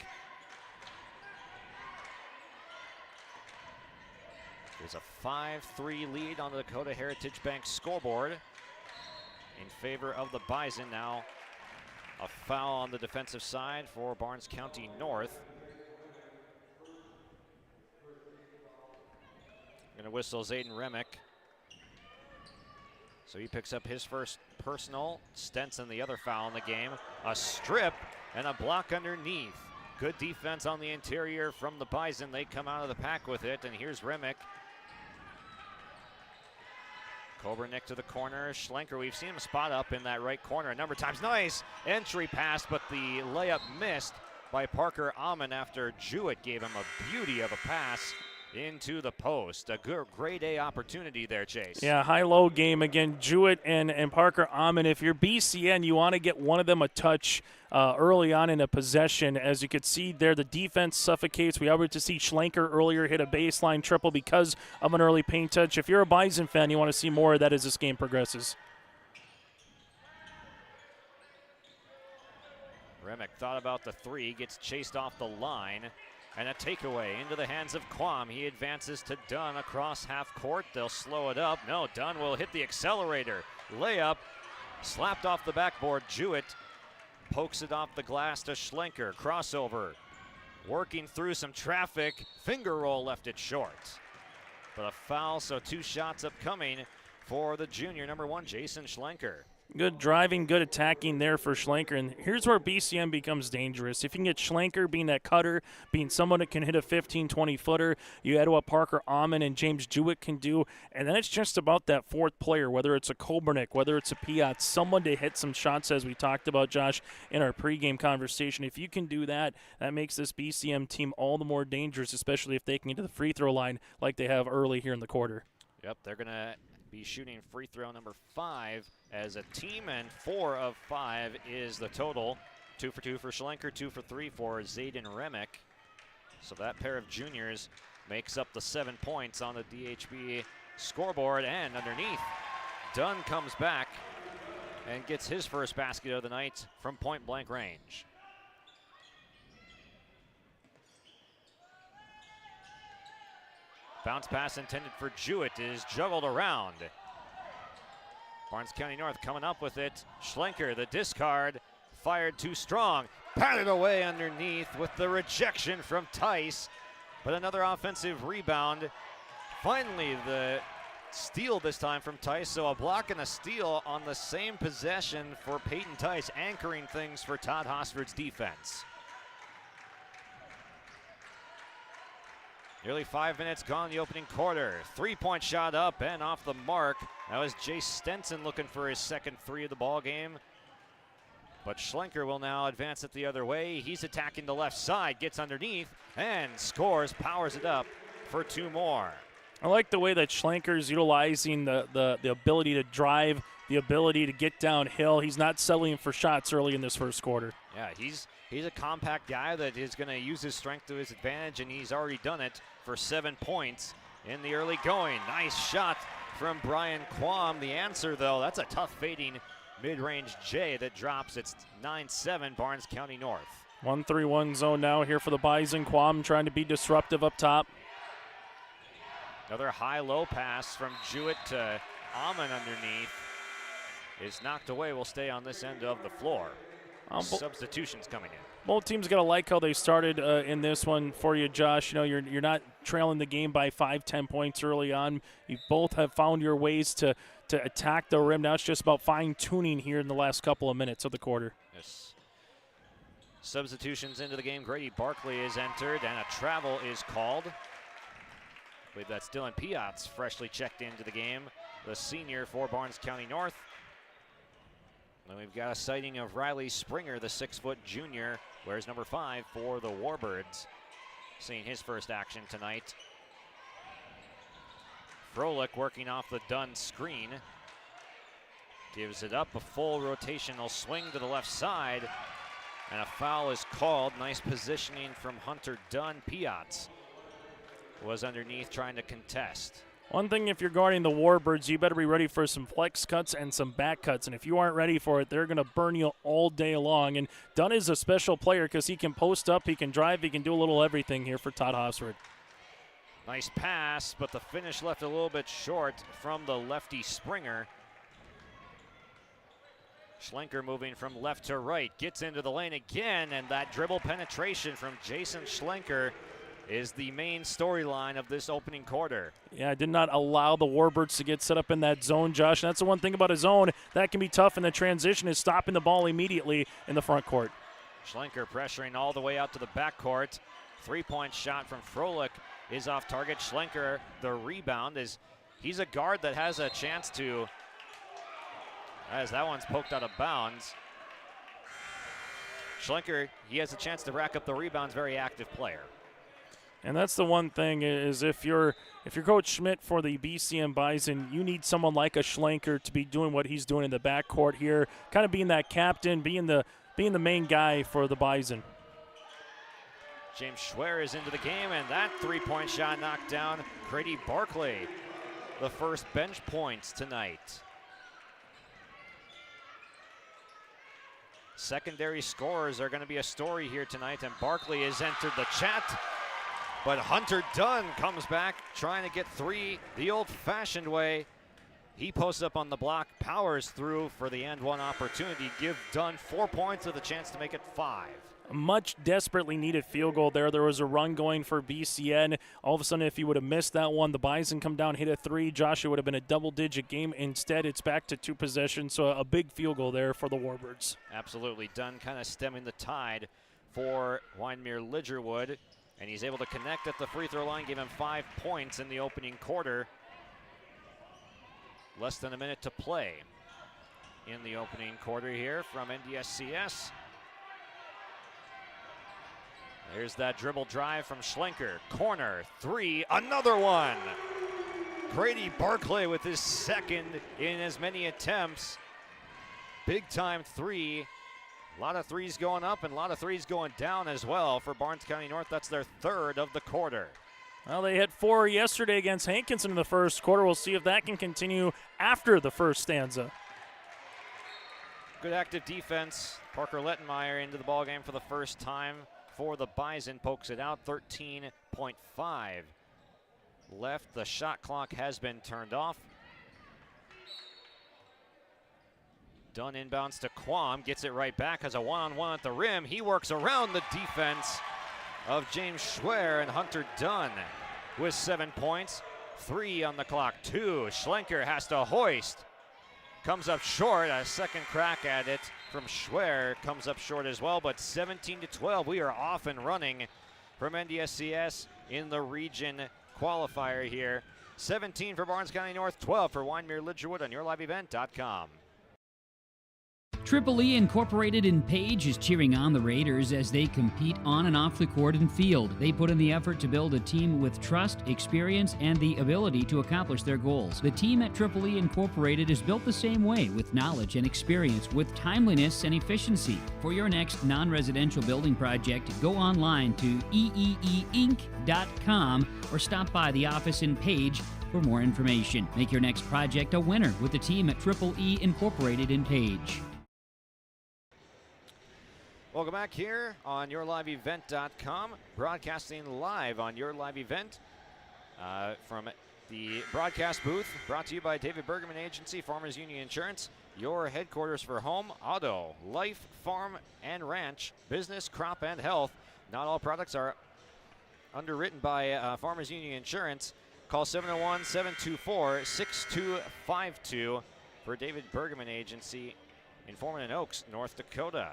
Speaker 5: There's a 5-3 lead on the Dakota Heritage Bank scoreboard in favor of the Bison. Now a foul on the defensive side for Barnes County North. Gonna whistle Zayden Remick. So he picks up his first personal. Stenson, the other foul in the game. A strip and a block underneath. Good defense on the interior from the Bison. They come out of the pack with it, and here's Remick. Kobernick to the corner. Schlenker, we've seen him spot up in that right corner a number of times. Nice entry pass, but the layup missed by Parker Amon after Jewett gave him a beauty of a pass into the post. A good grade A opportunity there, Chase.
Speaker 1: Yeah, high-low game again. Jewett and Parker Amon. If you're BCN, you want to get one of them a touch early on in a possession. As you could see there, the defense suffocates. We were to see Schlenker earlier hit a baseline triple because of an early paint touch. If you're a Bison fan, you want to see more of that as this game progresses.
Speaker 5: Remick thought about the three, gets chased off the line. And a takeaway into the hands of Quam. He advances to Dunn across half court. They'll slow it up. No, Dunn will hit the accelerator. Layup, slapped off the backboard. Jewett pokes it off the glass to Schlenker. Crossover, working through some traffic. Finger roll left it short. But a foul, so 2 shots upcoming for the junior, number 1, Jason Schlenker.
Speaker 1: Good driving, good attacking there for Schlenker. And here's where BCM becomes dangerous. If you can get Schlenker being that cutter, being someone that can hit a 15, 20-footer, you add what Parker Amon and James Jewett can do. And then it's just about that fourth player, whether it's a Kobernick, whether it's a Piat, someone to hit some shots, as we talked about, Josh, in our pregame conversation. If you can do that, that makes this BCM team all the more dangerous, especially if they can get to the free throw line like they have early here in the quarter.
Speaker 5: Yep, they're going to be shooting free throw number 5 as a team, and 4 of 5 is the total. 2 for 2 for Schlenker, 2 for 3 for Zayden Remick. So that pair of juniors makes up the 7 points on the DHB scoreboard, and underneath, Dunn comes back and gets his first basket of the night from point-blank range. Bounce pass intended for Jewett is juggled around. Barnes County North coming up with it. Schlenker, the discard, fired too strong. Patted away underneath with the rejection from Tice. But another offensive rebound. Finally, the steal this time from Tice. So a block and a steal on the same possession for Peyton Tice, anchoring things for Todd Hosford's defense. Nearly 5 minutes gone in the opening quarter. 3-point shot up and off the mark. That was Jace Stenson looking for his second 3 of the ball game. But Schlenker will now advance it the other way. He's attacking the left side, gets underneath, and scores, powers it up for 2 more.
Speaker 1: I like the way that Schlenker's utilizing the ability to drive, the ability to get downhill. He's not settling for shots early in this first quarter.
Speaker 5: Yeah, he's a compact guy that is going to use his strength to his advantage, and he's already done it for 7 points in the early going. Nice shot from Brian Quam. The answer, though, that's a tough fading mid-range J that drops. It's 9-7 Barnes County North.
Speaker 1: 1-3-1 zone now here for the Bison. Quam trying to be disruptive up top.
Speaker 5: Another high-low pass from Jewett to Amon underneath is knocked away. Will stay on this end of the floor. Substitutions coming in.
Speaker 1: Both teams got to like how they started in this one for you, Josh. You know, you're not trailing the game by 5-10 points early on. You both have found your ways to attack the rim. Now it's just about fine-tuning here in the last couple of minutes of the quarter.
Speaker 5: Yes. Substitutions into the game. Grady Barkley is entered, and a travel is called. I believe that's Dylan Piatz freshly checked into the game, the senior for Barnes County North. Then we've got a sighting of Riley Springer, the 6-foot junior, wears number 5 for the Warbirds. Seeing his first action tonight. Froelich working off the Dunn screen. Gives it up, a full rotational swing to the left side. And a foul is called. Nice positioning from Hunter Dunn. Piatz was underneath trying to contest.
Speaker 1: One thing, if you're guarding the Warbirds, you better be ready for some flex cuts and some back cuts. And if you aren't ready for it, they're going to burn you all day long. And Dunn is a special player because he can post up, he can drive, he can do a little everything here for Todd Hosford.
Speaker 5: Nice pass, but the finish left a little bit short from the lefty Springer. Schlenker moving from left to right, gets into the lane again, and that dribble penetration from Jason Schlenker is the main storyline of this opening quarter.
Speaker 1: Yeah, did not allow the Warbirds to get set up in that zone, Josh. And that's the one thing about a zone that can be tough in the transition is stopping the ball immediately in the front court.
Speaker 5: Schlenker pressuring all the way out to the backcourt. Three-point shot from Froelich is off target. Schlenker, the rebound, he's a guard that has a chance to, as that one's poked out of bounds. Schlenker, he has a chance to rack up the rebounds, very active player.
Speaker 1: And that's the one thing is if you're Coach Schmidt for the BCM Bison, you need someone like a Schlenker to be doing what he's doing in the backcourt here, kind of being that captain, being the main guy for the Bison.
Speaker 5: James Schwer is into the game, and that three-point shot knocked down. Grady Barclay, the first bench points tonight. Secondary scorers are going to be a story here tonight, and Barclay has entered the chat. But Hunter Dunn comes back trying to get three the old-fashioned way. He posts up on the block, powers through for the and one opportunity. Give Dunn 4 points with a chance to make it 5.
Speaker 1: A much desperately needed field goal there. There was a run going for BCN. All of a sudden, if he would have missed that one, the Bison come down, hit a three. Josh, it would have been a double-digit game. Instead, it's back to 2 possessions, so a big field goal there for the Warbirds.
Speaker 5: Absolutely. Dunn kind of stemming the tide for Wyndmere Lidgerwood. And he's able to connect at the free throw line, give him 5 points in the opening quarter. Less than a minute to play in the opening quarter here from NDSCS. There's that dribble drive from Schlenker. Corner, three, another one. Grady Barclay with his second in as many attempts. Big time three. A lot of threes going up and a lot of threes going down as well for Barnes County North. That's their third of the quarter.
Speaker 1: Well, they hit 4 yesterday against Hankinson in the first quarter. We'll see if that can continue after the first stanza.
Speaker 5: Good active defense. Parker Lettenmeyer into the ballgame for the first time for the Bison. Pokes it out, 13.5 left. The shot clock has been turned off. Dunn inbounds to Quam, gets it right back, has a one-on-one at the rim. He works around the defense of James Schwer, and Hunter Dunn with 7 points. 3 on the clock, 2. Schlenker has to hoist. Comes up short, a second crack at it from Schwer. Comes up short as well, but 17-12. We are off and running from NDSCS in the region qualifier here. 17 for Barnes County North, 12 for Wyndmere Lidgerwood on yourliveevent.com.
Speaker 16: Triple E Incorporated in Page is cheering on the Raiders as they compete on and off the court and field. They put in the effort to build a team with trust, experience, and the ability to accomplish their goals. The team at Triple E Incorporated is built the same way, with knowledge and experience, with timeliness and efficiency. For your next non-residential building project, go online to eeeinc.com or stop by the office in Page for more information. Make your next project a winner with the team at Triple E Incorporated in Page.
Speaker 5: Welcome back here on yourliveevent.com, broadcasting live on Your Live Event from the broadcast booth, brought to you by David Bergman Agency, Farmers Union Insurance, your headquarters for home, auto, life, farm, and ranch, business, crop, and health. Not all products are underwritten by Farmers Union Insurance. Call 701-724-6252 for David Bergman Agency in Foreman and Oaks, North Dakota.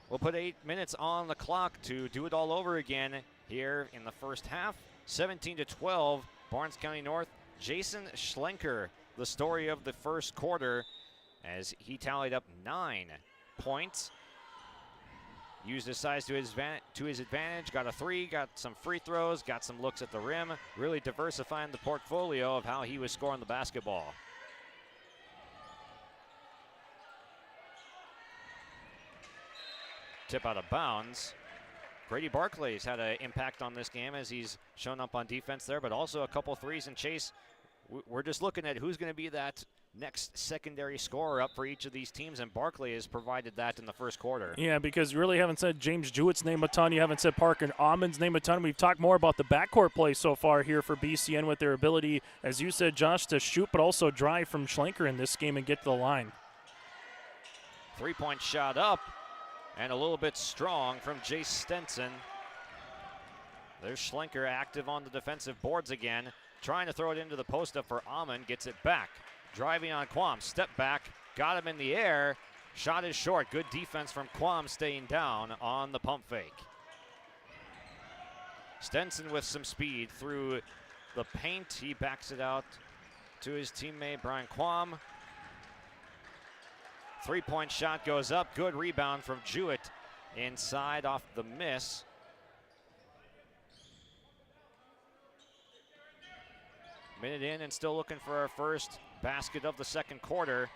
Speaker 5: We'll put 8 minutes on the clock to do it all over again here in the first half. 17-12, Barnes County North. Jason Schlenker, the story of the first quarter, as he tallied up 9 points. Used his size to his advantage, got a three, got some free throws, got some looks at the rim, really diversifying the portfolio of how he was scoring the basketball. Tip out of bounds. Grady Barclay's had an impact on this game as he's shown up on defense there, but also a couple threes. And Chase, we're just looking at who's going to be that next secondary scorer up for each of these teams, and Barclay has provided that in the first quarter.
Speaker 1: Yeah, because you really haven't said James Jewett's name a ton. You haven't said Parker Aumann's name a ton. We've talked more about the backcourt play so far here for BCN with their ability, as you said, Josh, to shoot but also drive from Schlenker in this game and get to the line.
Speaker 5: 3-point shot up and a little bit strong from Jace Stenson. There's Schlenker active on the defensive boards again, trying to throw it into the post up for Amon, gets it back. Driving on Quam, step back, got him in the air, shot is short. Good defense from Quam, staying down on the pump fake. Stenson with some speed through the paint. He backs it out to his teammate Brian Quam. Three-point shot goes up. Good rebound from Jewett inside off the miss. Minute in and still looking for our first basket of the second quarter.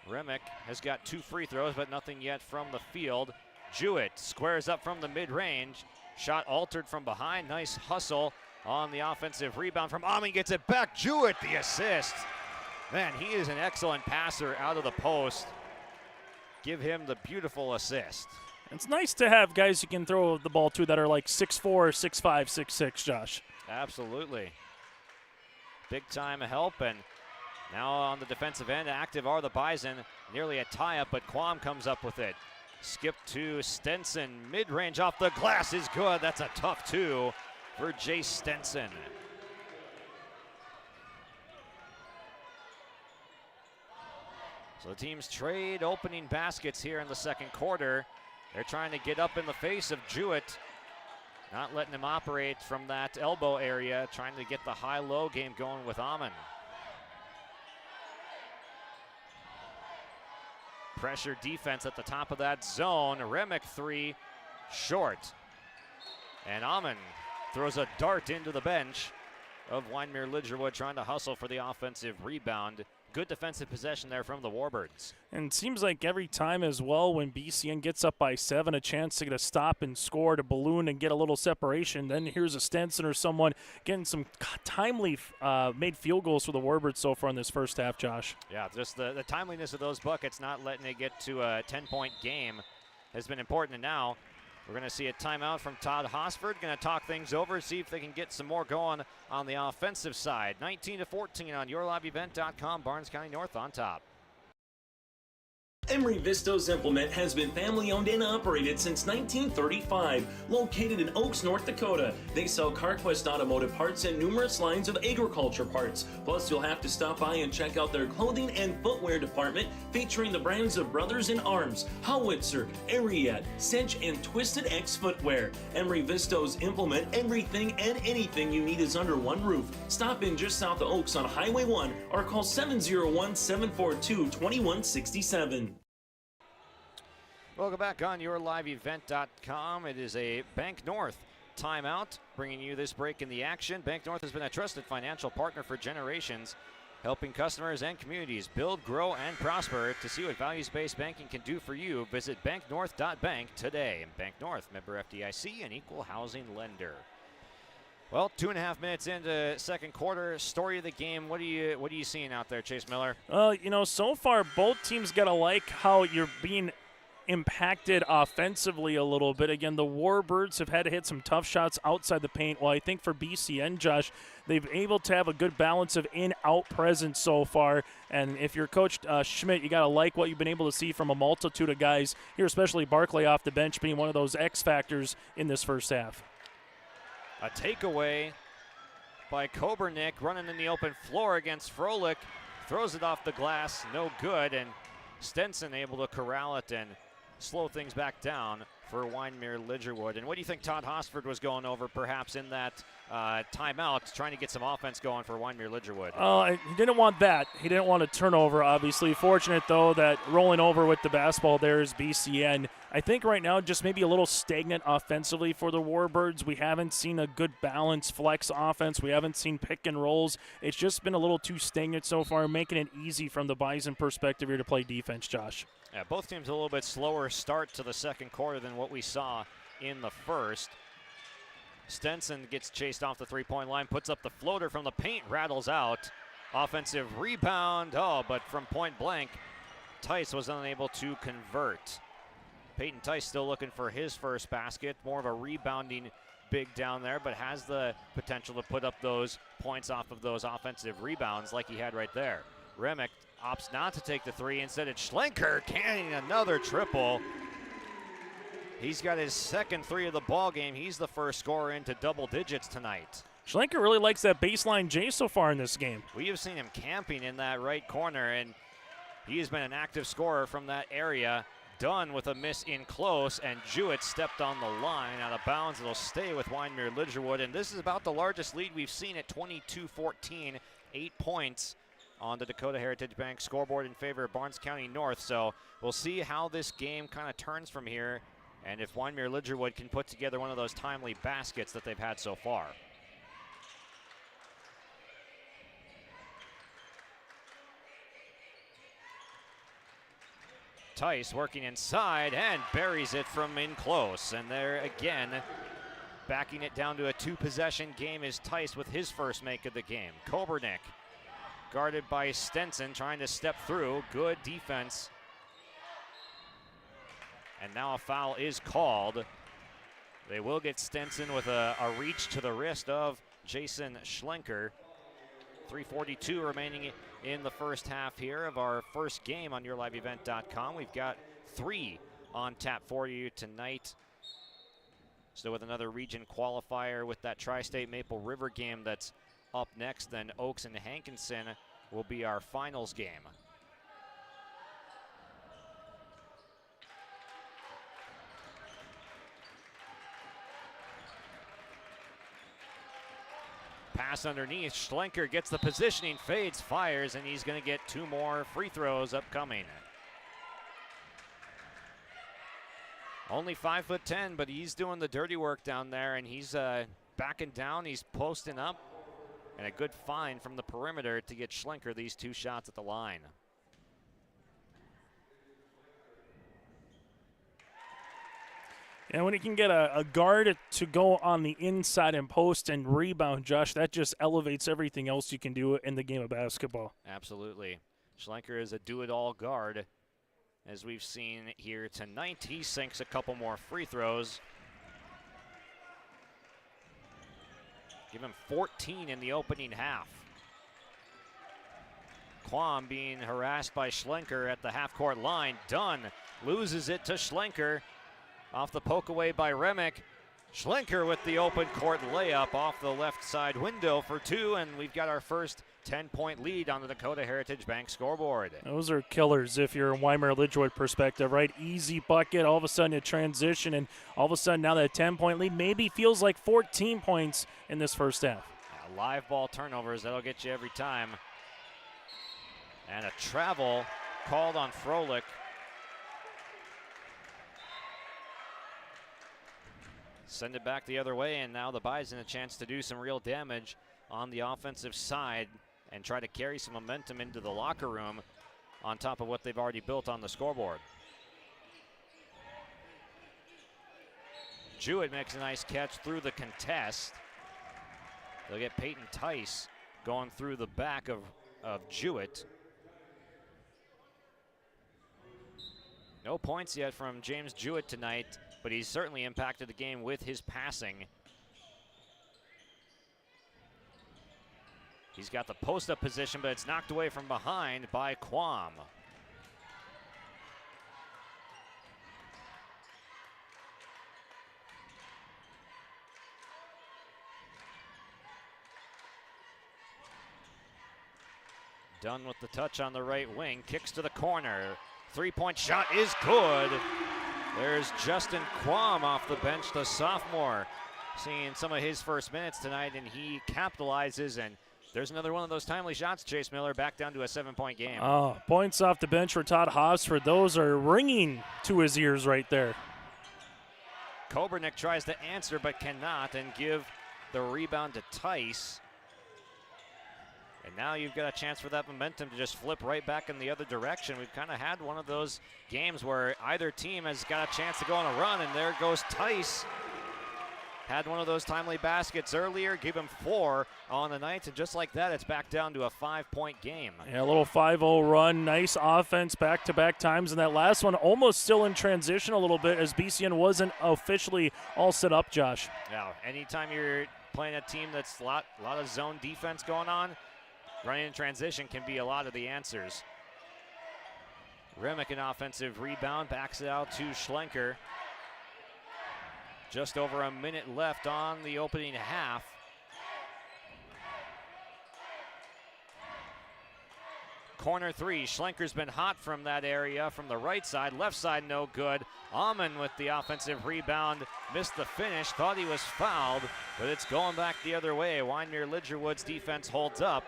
Speaker 5: Remick has got 2 free throws, but nothing yet from the field. Jewett squares up from the mid-range. Shot altered from behind. Nice hustle on the offensive rebound from Amon. Gets it back. Jewett the assist. Man, he is an excellent passer out of the post. Give him the beautiful assist.
Speaker 1: It's nice to have guys who can throw the ball to that are like 6'4", 6'5", 6'6", Josh.
Speaker 5: Absolutely. Big time help, and now on the defensive end, active are the Bison. Nearly a tie-up, but Quam comes up with it. Skip to Stenson. Mid-range off the glass is good. That's a tough 2 for Jace Stenson. So the teams trade opening baskets here in the second quarter. They're trying to get up in the face of Jewett, not letting him operate from that elbow area, trying to get the high-low game going with Amon. Pressure defense at the top of that zone. Remick 3, short. And Amon throws a dart into the bench of Wyndmere Lidgerwood, trying to hustle for the offensive rebound. Good defensive possession there from the Warbirds.
Speaker 1: And it seems like every time as well when BCN gets up by 7, a chance to get a stop and score, to balloon and get a little separation. Then here's a Stenson or someone getting some timely made field goals for the Warbirds so far in this first half, Josh.
Speaker 5: Yeah, just the timeliness of those buckets, not letting it get to a 10-point game has been important. And now we're going to see a timeout from Todd Hosford. Going to talk things over, see if they can get some more going on the offensive side. 19-14 on yourliveevent.com. Barnes County North on top.
Speaker 18: Emery Vistos Implement has been family owned and operated since 1935. Located in Oaks, North Dakota, they sell CarQuest automotive parts and numerous lines of agriculture parts. Plus, you'll have to stop by and check out their clothing and footwear department, featuring the brands of Brothers in Arms, Howitzer, Ariat, Cinch, and Twisted X Footwear. Emery Vistos Implement, everything and anything you need is under one roof. Stop in just south of Oaks on Highway 1 or call 701-742-2167.
Speaker 5: Welcome back on yourliveevent.com. It is a Bank North timeout, bringing you this break in the action. Bank North has been a trusted financial partner for generations, helping customers and communities build, grow, and prosper. To see what values-based banking can do for you, visit banknorth.bank today. And Bank North, member FDIC, an equal housing lender. Well, 2.5 minutes into second quarter. Story of the game. What are you seeing out there, Chase Miller?
Speaker 1: So far both teams got to like how you're being impacted offensively a little bit. Again, the Warbirds have had to hit some tough shots outside the paint. Well, I think for BCN, Josh, they've been able to have a good balance of in-out presence so far. And if you're Coach Schmidt, you got to like what you've been able to see from a multitude of guys here, especially Barclay off the bench being one of those X factors in this first half.
Speaker 5: A takeaway by Kobernick, running in the open floor against Froelich. Throws it off the glass, no good, and Stenson able to corral it and slow things back down for Wyndmere Lidgerwood. And what do you think Todd Hosford was going over perhaps in that timeout, trying to get some offense going for Wyndmere Lidgerwood?
Speaker 1: He didn't want that. He didn't want a turnover, obviously. Fortunate, though, that rolling over with the basketball there is BCN. I think right now just maybe a little stagnant offensively for the Warbirds. We haven't seen a good balanced flex offense. We haven't seen pick and rolls. It's just been a little too stagnant so far, making it easy from the Bison perspective here to play defense, Josh.
Speaker 5: Yeah, both teams a little bit slower start to the second quarter than what we saw in the first. Stenson gets chased off the three-point line, puts up the floater from the paint, rattles out. Offensive rebound, but from point blank, Tice was unable to convert. Peyton Tice still looking for his first basket, more of a rebounding big down there, but has the potential to put up those points off of those offensive rebounds like he had right there. Remick opts not to take the three. Instead, it's Schlenker canning another triple. He's got his second three of the ball game. He's the first scorer into double digits tonight.
Speaker 1: Schlenker really likes that baseline J so far in this game.
Speaker 5: We have seen him camping in that right corner, and he has been an active scorer from that area. Dunn with a miss in close, and Jewett stepped on the line out of bounds. It'll stay with Wyndmere Lidgerwood, and this is about the largest lead we've seen at 22-14, 8 points on the Dakota Heritage Bank scoreboard in favor of Barnes County North. So we'll see how this game kind of turns from here, and if Wyndmere Lidgerwood can put together one of those timely baskets that they've had so far. Tice working inside and buries it from in close. And there again, backing it down to a 2-possession game is Tice with his first make of the game. Kobernick guarded by Stenson, trying to step through. Good defense. And now a foul is called. They will get Stenson with a reach to the wrist of Jason Schlenker. 3:42 remaining in the first half here of our first game on yourliveevent.com. We've got 3 on tap for you tonight. So with another region qualifier with that Tri-State Maple River game that's up next, then Oaks and Hankinson will be our finals game. Pass underneath, Schlenker gets the positioning, fades, fires, and he's going to get 2 more free throws upcoming. Only 5'10", but he's doing the dirty work down there, and he's backing down, he's posting up, and a good find from the perimeter to get Schlenker these 2 shots at the line.
Speaker 1: And when you can get a guard to go on the inside and post and rebound, Josh, that just elevates everything else you can do in the game of basketball.
Speaker 5: Absolutely. Schlenker is a do-it-all guard, as we've seen here tonight. He sinks a couple more free throws. Give him 14 in the opening half. Quam being harassed by Schlenker at the half-court line. Dunn loses it to Schlenker. Off the poke away by Remick. Schlenker with the open court layup off the left side window for 2, and we've got our first 10-point lead on the Dakota Heritage Bank scoreboard.
Speaker 1: Those are killers if you're a Wyndmere Lidgerwood perspective, right? Easy bucket, all of a sudden a transition, and all of a sudden now that 10-point lead maybe feels like 14 points in this first half.
Speaker 5: Yeah, live ball turnovers, that'll get you every time. And a travel called on Froelich. Send it back the other way, and now the Bison a chance to do some real damage on the offensive side and try to carry some momentum into the locker room on top of what they've already built on the scoreboard. Jewett makes a nice catch through the contest. They'll get Peyton Tice going through the back of Jewett. No points yet from James Jewett tonight, but he's certainly impacted the game with his passing. He's got the post-up position, but it's knocked away from behind by Quam. Dunn with the touch on the right wing, kicks to the corner. 3-point shot is good. There's Justin Quam off the bench, the sophomore, seeing some of his first minutes tonight, and he capitalizes, and there's another one of those timely shots. Chase Miller back down to a 7-point game.
Speaker 1: Points off the bench for Todd Hosford. Those are ringing to his ears right there.
Speaker 5: Kobernick tries to answer but cannot, and give the rebound to Tice. And now you've got a chance for that momentum to just flip right back in the other direction. We've kind of had one of those games where either team has got a chance to go on a run, and there goes Tice. Had one of those timely baskets earlier, gave him 4 on the night, and just like that, it's back down to a 5-point game.
Speaker 1: Yeah, a little 5-0 run, nice offense back-to-back times, and that last one almost still in transition a little bit as BCN wasn't officially all set up, Josh.
Speaker 5: Yeah, anytime you're playing a team that's a lot of zone defense going on, running in transition can be a lot of the answers. Remick an offensive rebound, backs it out to Schlenker. Just over a minute left on the opening half. Corner three, Schlenker's been hot from that area, from the right side. Left side, no good. Ammann with the offensive rebound, missed the finish, thought he was fouled, but it's going back the other way. Wyndmere Lidgerwood's defense holds up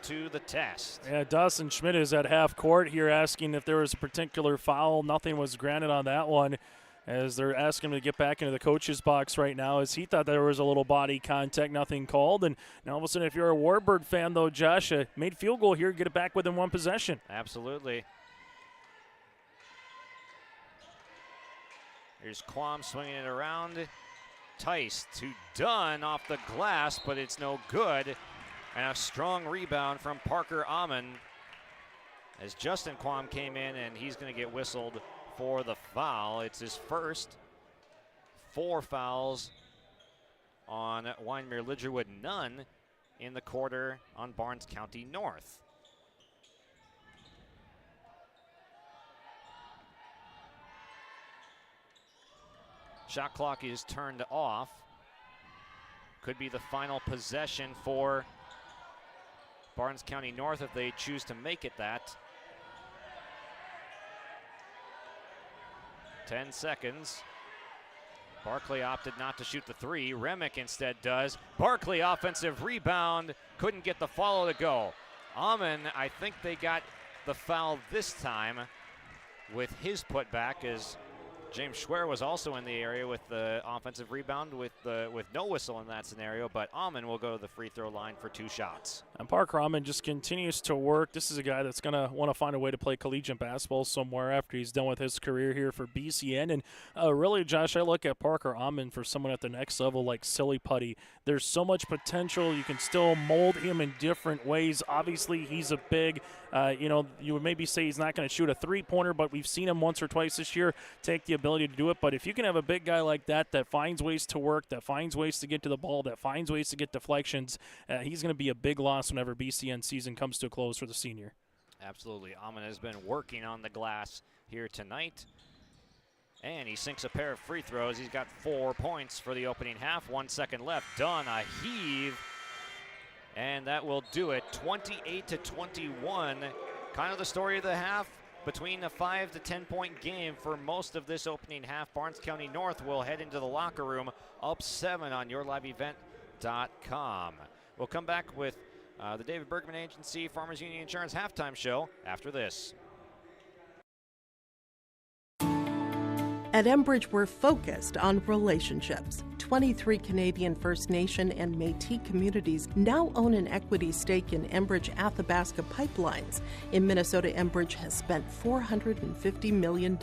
Speaker 5: to the test.
Speaker 1: Yeah, Dawson Schmidt is at half court here asking if there was a particular foul. Nothing was granted on that one, as they're asking him to get back into the coach's box right now, as he thought there was a little body contact, nothing called. And now all of a sudden, if you're a Warbird fan, though, Josh, made field goal here, get it back within one possession.
Speaker 5: Absolutely. Here's Quam swinging it around. Tice to Dunn off the glass, but it's no good. And a strong rebound from Parker Ammann, as Justin Quam came in, and he's going to get whistled for the foul. It's his first 4 fouls on Wyndmere Lidgerwood, none in the quarter on Barnes County North. Shot clock is turned off. Could be the final possession for Barnes County North if they choose to make it that. 10 seconds. Barkley opted not to shoot the 3. Remick instead does. Barkley offensive rebound. Couldn't get the follow to go. Ammann, I think they got the foul this time with his putback, as James Schwer was also in the area with the offensive rebound with no whistle in that scenario, but Ammann will go to the free throw line for 2 shots.
Speaker 1: And Parker Ammann just continues to work. This is a guy that's going to want to find a way to play collegiate basketball somewhere after he's done with his career here for BCN. And really, Josh, I look at Parker Ammann for someone at the next level like Silly Putty. There's so much potential. You can still mold him in different ways. Obviously, he's a big, you would maybe say he's not going to shoot a three-pointer, but we've seen him once or twice this year take the ability to do it. But if you can have a big guy like that finds ways to work, that finds ways to get to the ball, that finds ways to get deflections, he's going to be a big loss whenever BCN season comes to a close for the senior.
Speaker 5: Absolutely. Ammann has been working on the glass here tonight, and he sinks a pair of free throws. He's got 4 points for the opening half. 1 second left. Dunn, a heave, and that will do it. 28-21. Kind of the story of the half. Between a 5 to 10 point game for most of this opening half. Barnes County North will head into the locker room up 7 on yourliveevent.com. We'll come back with the David Bergman Agency Farmers Union Insurance halftime show after this.
Speaker 19: At Enbridge, we're focused on relationships. 23 Canadian First Nation and Métis communities now own an equity stake in Enbridge Athabasca Pipelines. In Minnesota, Enbridge has spent $450 million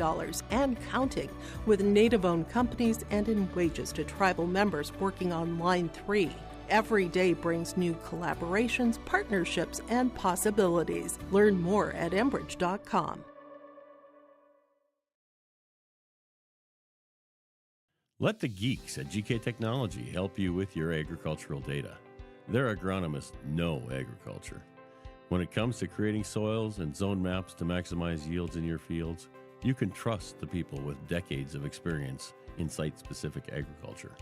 Speaker 19: and counting, with Native-owned companies and in wages to tribal members working on Line 3. Every day brings new collaborations, partnerships, and possibilities. Learn more at Enbridge.com.
Speaker 21: Let the geeks at GK Technology help you with your agricultural data. Their agronomists know agriculture. When it comes to creating soils and zone maps to maximize yields in your fields, you can trust the people with decades of experience in site-specific agriculture.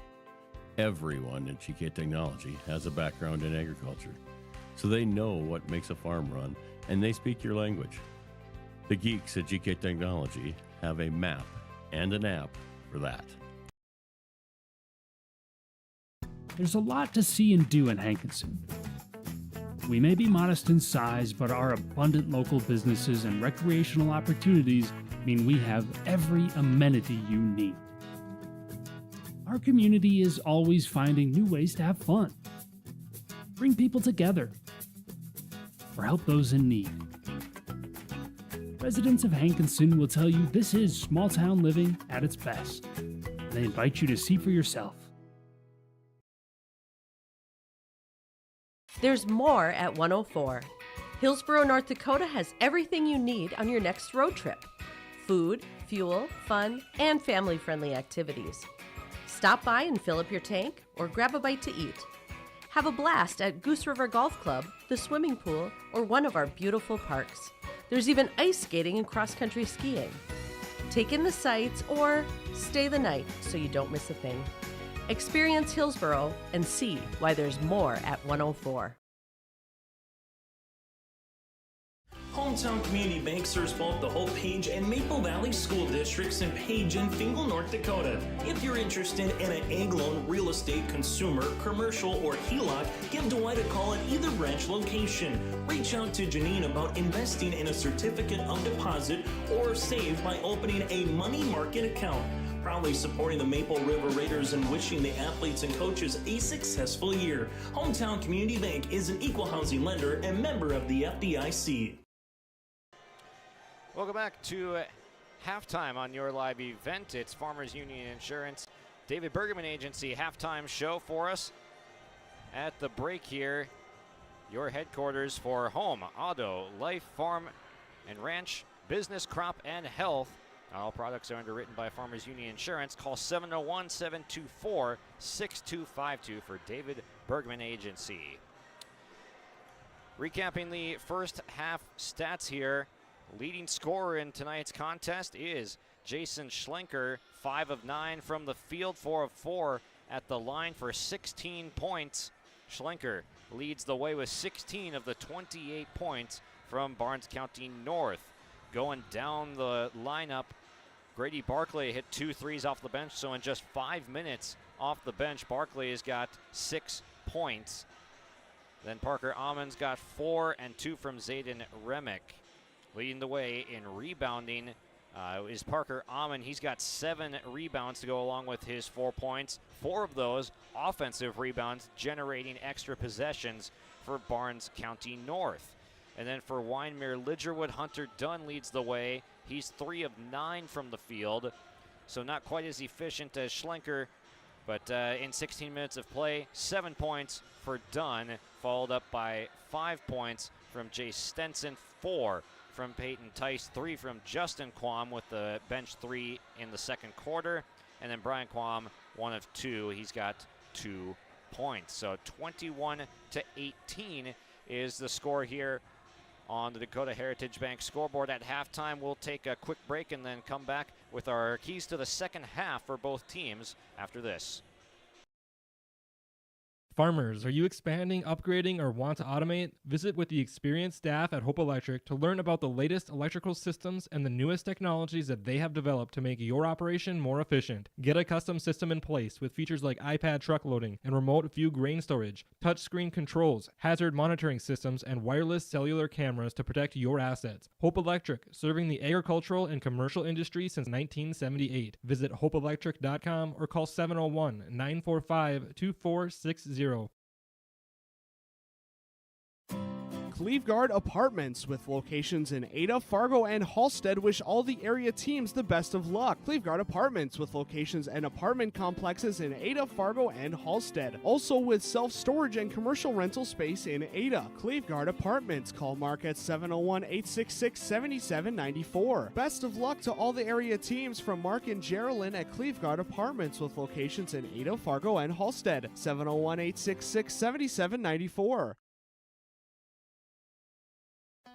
Speaker 21: Everyone at GK Technology has a background in agriculture, so they know what makes a farm run, and they speak your language. The geeks at GK Technology have a map and an app for that.
Speaker 22: There's a lot to see and do in Hankinson. We may be modest in size, but our abundant local businesses and recreational opportunities mean we have every amenity you need. Our community is always finding new ways to have fun, bring people together, or help those in need. Residents of Hankinson will tell you this is small town living at its best. They invite you to see for yourself.
Speaker 6: There's more at 104. Hillsborough, North Dakota has everything you need on your next road trip. Food, fuel, fun, and family-friendly activities. Stop by and fill up your tank or grab a bite to eat. Have a blast at Goose River Golf Club, the swimming pool, or one of our beautiful parks. There's even ice skating and cross-country skiing. Take in the sights or stay the night so you don't miss a thing. Experience Hillsboro and see why there's more at 104.
Speaker 18: Hometown Community Bank serves both the Hope Page and Maple Valley School Districts in Page and Fingal, North Dakota. If you're interested in an egg loan, real estate, consumer, commercial, or HELOC, give Dwight a call at either branch location. Reach out to Janine about investing in a certificate of deposit or save by opening a money market account. Proudly supporting the Maple River Raiders and wishing the athletes and coaches a successful year. Hometown Community Bank is an equal housing lender and member of the FDIC.
Speaker 5: Welcome back to halftime on your live event. It's Farmers Union Insurance, David Bergman Agency halftime show for us. At the break here, your headquarters for home, auto, life, farm, and ranch, business, crop, and health. All products are underwritten by Farmers Union Insurance. Call 701-724-6252 for David Bergman Agency. Recapping the first half stats here. Leading scorer in tonight's contest is Jason Schlenker, 5 of 9 from the field, 4 of 4 at the line for 16 points. Schlenker leads the way with 16 of the 28 points from Barnes County North. Going down the lineup, Grady Barclay hit 2 threes off the bench, so in just 5 minutes off the bench, Barclay has got 6 points. Then Parker Ammons got 4 and 2 from Zayden Remick. Leading the way in rebounding is Parker Ammon. He's got 7 rebounds to go along with his 4 points. 4 of those offensive rebounds, generating extra possessions for Barnes County North. And then for Wyndmere, Lidgerwood, Hunter Dunn leads the way. He's 3 of 9 from the field, so not quite as efficient as Schlenker, but in 16 minutes of play, 7 points for Dunn, followed up by 5 points from Jay Stenson, 4 from Peyton Tice, 3 from Justin Quam with the bench 3 in the second quarter, and then Brian Quam, 1 of 2. He's got 2 points. So 21-18 is the score here on the Dakota Heritage Bank scoreboard. At halftime, we'll take a quick break and then come back with our keys to the second half for both teams after this.
Speaker 2: Farmers, are you expanding, upgrading, or want to automate? Visit with the experienced staff at Hope Electric to learn about the latest electrical systems and the newest technologies that they have developed to make your operation more efficient. Get a custom system in place with features like iPad truck loading and remote view grain storage, touchscreen controls, hazard monitoring systems, and wireless cellular cameras to protect your assets. Hope Electric, serving the agricultural and commercial industry since 1978. Visit hopeelectric.com or call 701-945-2460.
Speaker 3: Cleveguard Apartments, with locations in Ada, Fargo, and Halstead, wish all the area teams the best of luck. Cleveguard Apartments, with locations and apartment complexes in Ada, Fargo, and Halstead. Also with self-storage and commercial rental space in Ada. Cleveguard Apartments. Call Mark at 701-866-7794. Best of luck to all the area teams from Mark and Geraldine at Cleveguard Apartments, with locations in Ada, Fargo, and Halstead. 701-866-7794.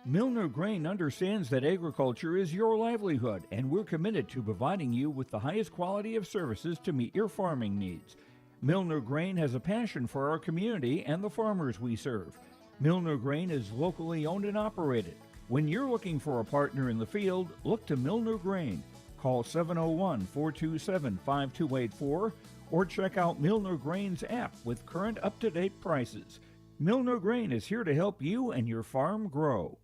Speaker 9: Milner Grain understands that agriculture is your livelihood, and we're committed to providing you with the highest quality of services to meet your farming needs. Milner Grain has a passion for our community and the farmers we serve. Milner Grain is locally owned and operated. When you're looking for a partner in the field, look to Milner Grain. Call 701-427-5284 or check out Milner Grain's app with current up-to-date prices. Milner Grain is here to help you and your farm grow.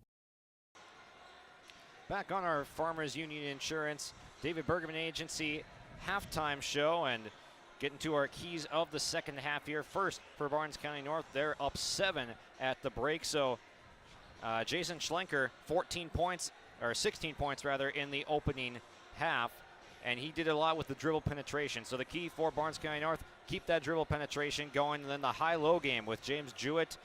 Speaker 5: Back on our Farmers Union Insurance, David Bergman Agency halftime show, and getting to our keys of the second half here. First, for Barnes County North, they're up 7 at the break. So Jason Schlenker, 16 points rather, in the opening half, and he did a lot with the dribble penetration. So the key for Barnes County North, keep that dribble penetration going. And then the high-low game with James Jewett,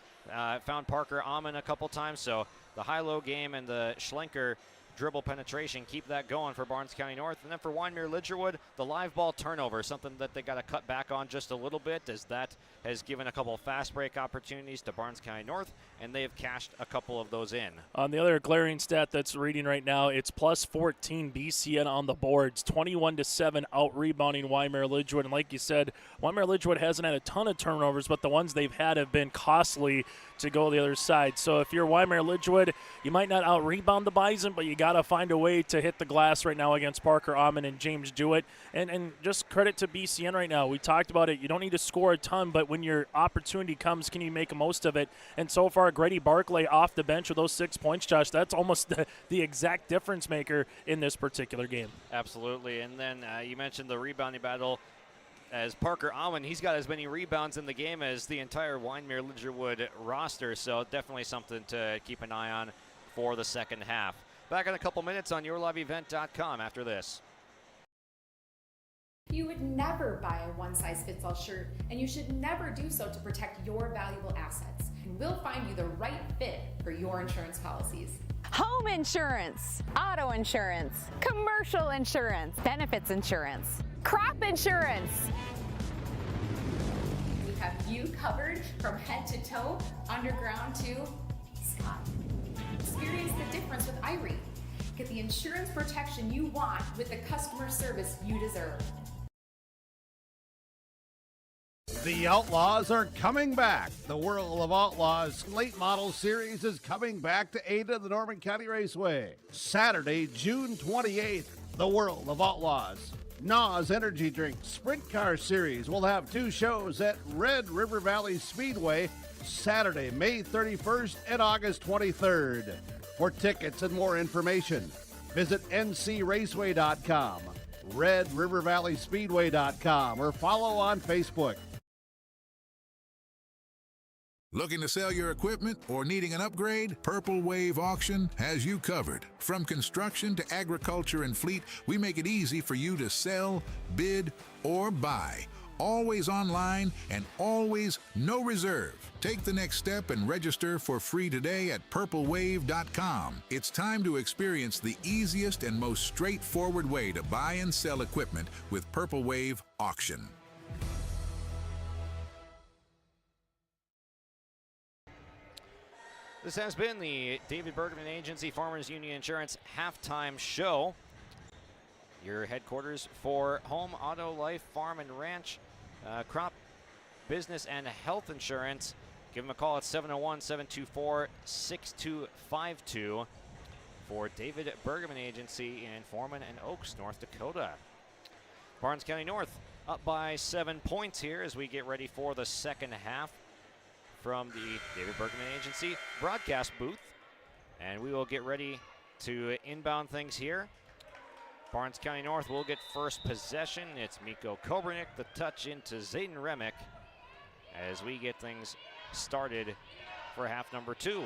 Speaker 5: found Parker Ammon a couple times. So the high-low game and the Schlenker dribble penetration, keep that going for Barnes County North. And then for Wyndmere Lidgerwood, the live ball turnover, something that they got to cut back on just a little bit, as that has given a couple of fast break opportunities to Barnes County North, and they have cashed a couple of those in.
Speaker 1: On the other glaring stat that's reading right now, it's plus 14 BCN on the boards, 21-7 out rebounding Wyndmere Lidgerwood. And like you said, Wyndmere Lidgerwood hasn't had a ton of turnovers, but the ones they've had have been costly to go the other side. So if you're Wyndmere Lidgerwood, you might not out rebound the Bison, but you got to find a way to hit the glass right now against Parker Amon and James Jewett. And just credit to BCN right now. We talked about it. You don't need to score a ton, but when your opportunity comes, can you make the most of it? And so far, Grady Barclay off the bench with those 6 points, Josh, that's almost the exact difference maker in this particular game.
Speaker 5: Absolutely. And then you mentioned the rebounding battle. As Parker Amon, he's got as many rebounds in the game as the entire Wyndmere Lidgerwood roster, so definitely something to keep an eye on for the second half. Back in a couple minutes on yourliveevent.com after this.
Speaker 23: You would never buy a one-size-fits-all shirt, and you should never do so to protect your valuable assets. And we'll find you the right fit for your insurance policies.
Speaker 24: Home insurance, auto insurance, commercial insurance, benefits insurance, crop insurance.
Speaker 23: We have you covered from head to toe, underground to Scott. Experience the difference with Irie. Get the insurance protection you want with the customer service you deserve.
Speaker 4: The Outlaws are coming back. The World of Outlaws late model series is coming back to Ada, the Norman County Raceway. Saturday, June 28th, the World of Outlaws. NOS Energy Drink Sprint Car Series will have 2 shows at Red River Valley Speedway, Saturday, May 31st and August 23rd. For tickets and more information, visit ncraceway.com, redrivervalleyspeedway.com, or follow on Facebook.
Speaker 25: Looking to sell your equipment or needing an upgrade? Purple Wave Auction has you covered. From construction to agriculture and fleet, we make it easy for you to sell, bid, or buy. Always online and always no reserve. Take the next step and register for free today at purplewave.com. It's time to experience the easiest and most straightforward way to buy and sell equipment with Purple Wave Auction.
Speaker 5: This has been the David Bergman Agency Farmers Union Insurance halftime show. Your headquarters for home, auto, life, farm, and ranch, crop, business, and health insurance. Give them a call at 701-724-6252 for David Bergman Agency in Foreman and Oaks, North Dakota. Barnes County North up by 7 points here as we get ready for the second half from the David Bergman Agency broadcast booth. And we will get ready to inbound things here. Barnes County North will get first possession. It's Miko Kobernick, the touch into Zayden Remick as we get things started for half number 2.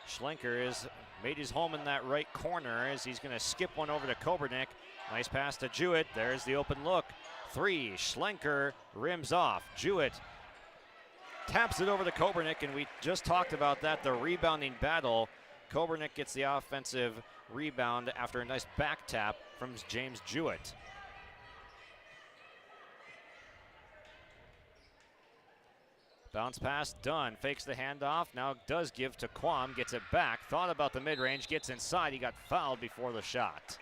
Speaker 5: Schlenker has made his home in that right corner as he's going to skip one over to Kobernick. Nice pass to Jewett. There's the open look. 3. Schlenker rims off. Jewett taps it over to Kobernick, and we just talked about that, the rebounding battle. Kobernick gets the offensive rebound after a nice back tap from James Jewett. Bounce pass done, fakes the handoff, now does give to Quam, gets it back, thought about the mid-range, gets inside, he got fouled before the shot.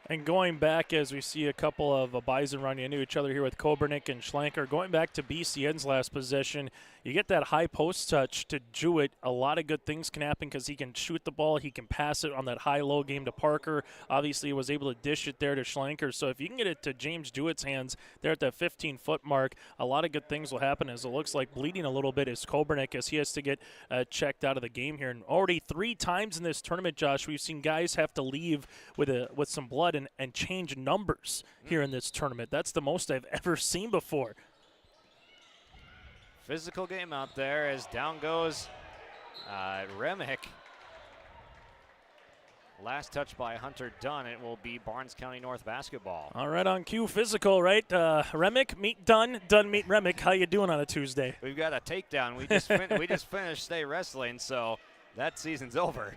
Speaker 1: And going back, as we see a couple of Bison running into each other here with Kobernick and Schlenker, going back to BCN's last possession, you get that high post touch to Jewett. A lot of good things can happen because he can shoot the ball, he can pass it on that high-low game to Parker. Obviously, he was able to dish it there to Schlenker. So if you can get it to James Jewett's hands there at that 15-foot mark, a lot of good things will happen, as it looks like bleeding a little bit is Kobernick as he has to get checked out of the game here. And already 3 times in this tournament, Josh, we've seen guys have to leave with some blood and change numbers here in this tournament. That's the most I've ever seen before.
Speaker 5: Physical game out there as down goes Remick. last touch by Hunter Dunn. It will be Barnes County North basketball.
Speaker 1: All right, on cue, physical, right? Remick meet Dunn, Dunn meet Remick. How you doing on a Tuesday?
Speaker 5: We've got a takedown. We just finished state wrestling, so that season's over.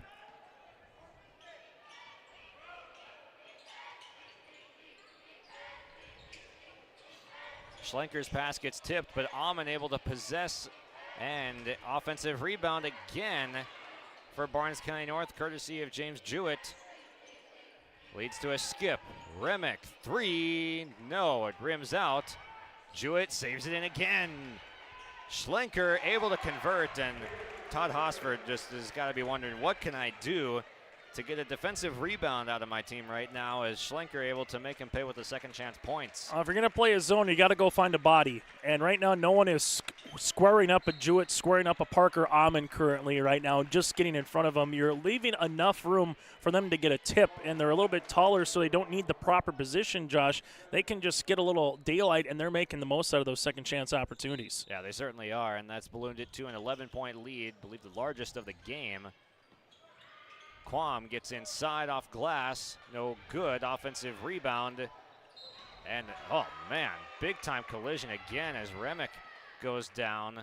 Speaker 5: Schlenker's pass gets tipped, but Amon able to possess, and offensive rebound again for Barnes County North, courtesy of James Jewett. Leads to a skip. Remick, 3, no, it rims out. Jewett saves it in again. Schlenker able to convert, and Todd Hosford just has got to be wondering, what can I do to get a defensive rebound out of my team right now, as Schlenker able to make him pay with the second chance points.
Speaker 1: If you're going to play a zone, you got to go find a body. And right now, no one is squaring up a Jewett, squaring up a Parker Amon currently right now, just getting in front of them. You're leaving enough room for them to get a tip, and they're a little bit taller, so they don't need the proper position, Josh. They can just get a little daylight, and they're making the most out of those second chance opportunities.
Speaker 5: Yeah, they certainly are, and that's ballooned it to an 11-point lead, I believe the largest of the game. Quam gets inside off glass, no good, offensive rebound. And, oh man, big time collision again as Remick goes down.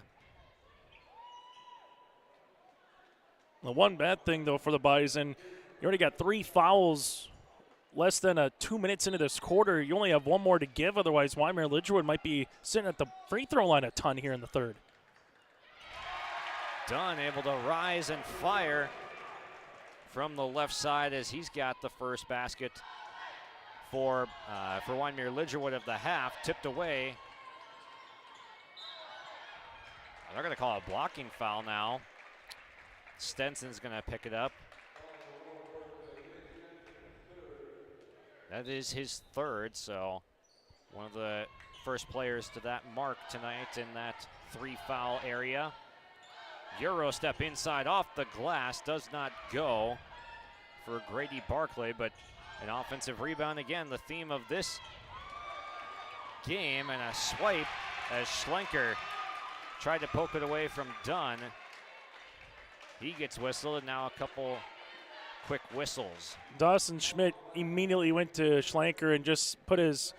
Speaker 1: The one bad thing, though, for the Bison, you already got 3 fouls less than 2 minutes into this quarter. You only have one more to give, otherwise Wyndmere Lidgerwood might be sitting at the free throw line a ton here in the third.
Speaker 5: Dunn able to rise and fire from the left side as he's got the first basket for Wyndmere Lidgerwood of the half, tipped away. They're going to call a blocking foul now. Stenson's going to pick it up. That is his third, so one of the first players to that mark tonight in that 3-foul area. Euro step inside off the glass, does not go for Grady Barclay, but an offensive rebound again, the theme of this game, and a swipe as Schlenker tried to poke it away from Dunn. He gets whistled, and now a couple quick whistles.
Speaker 1: Dawson Schmidt immediately went to Schlenker and just put his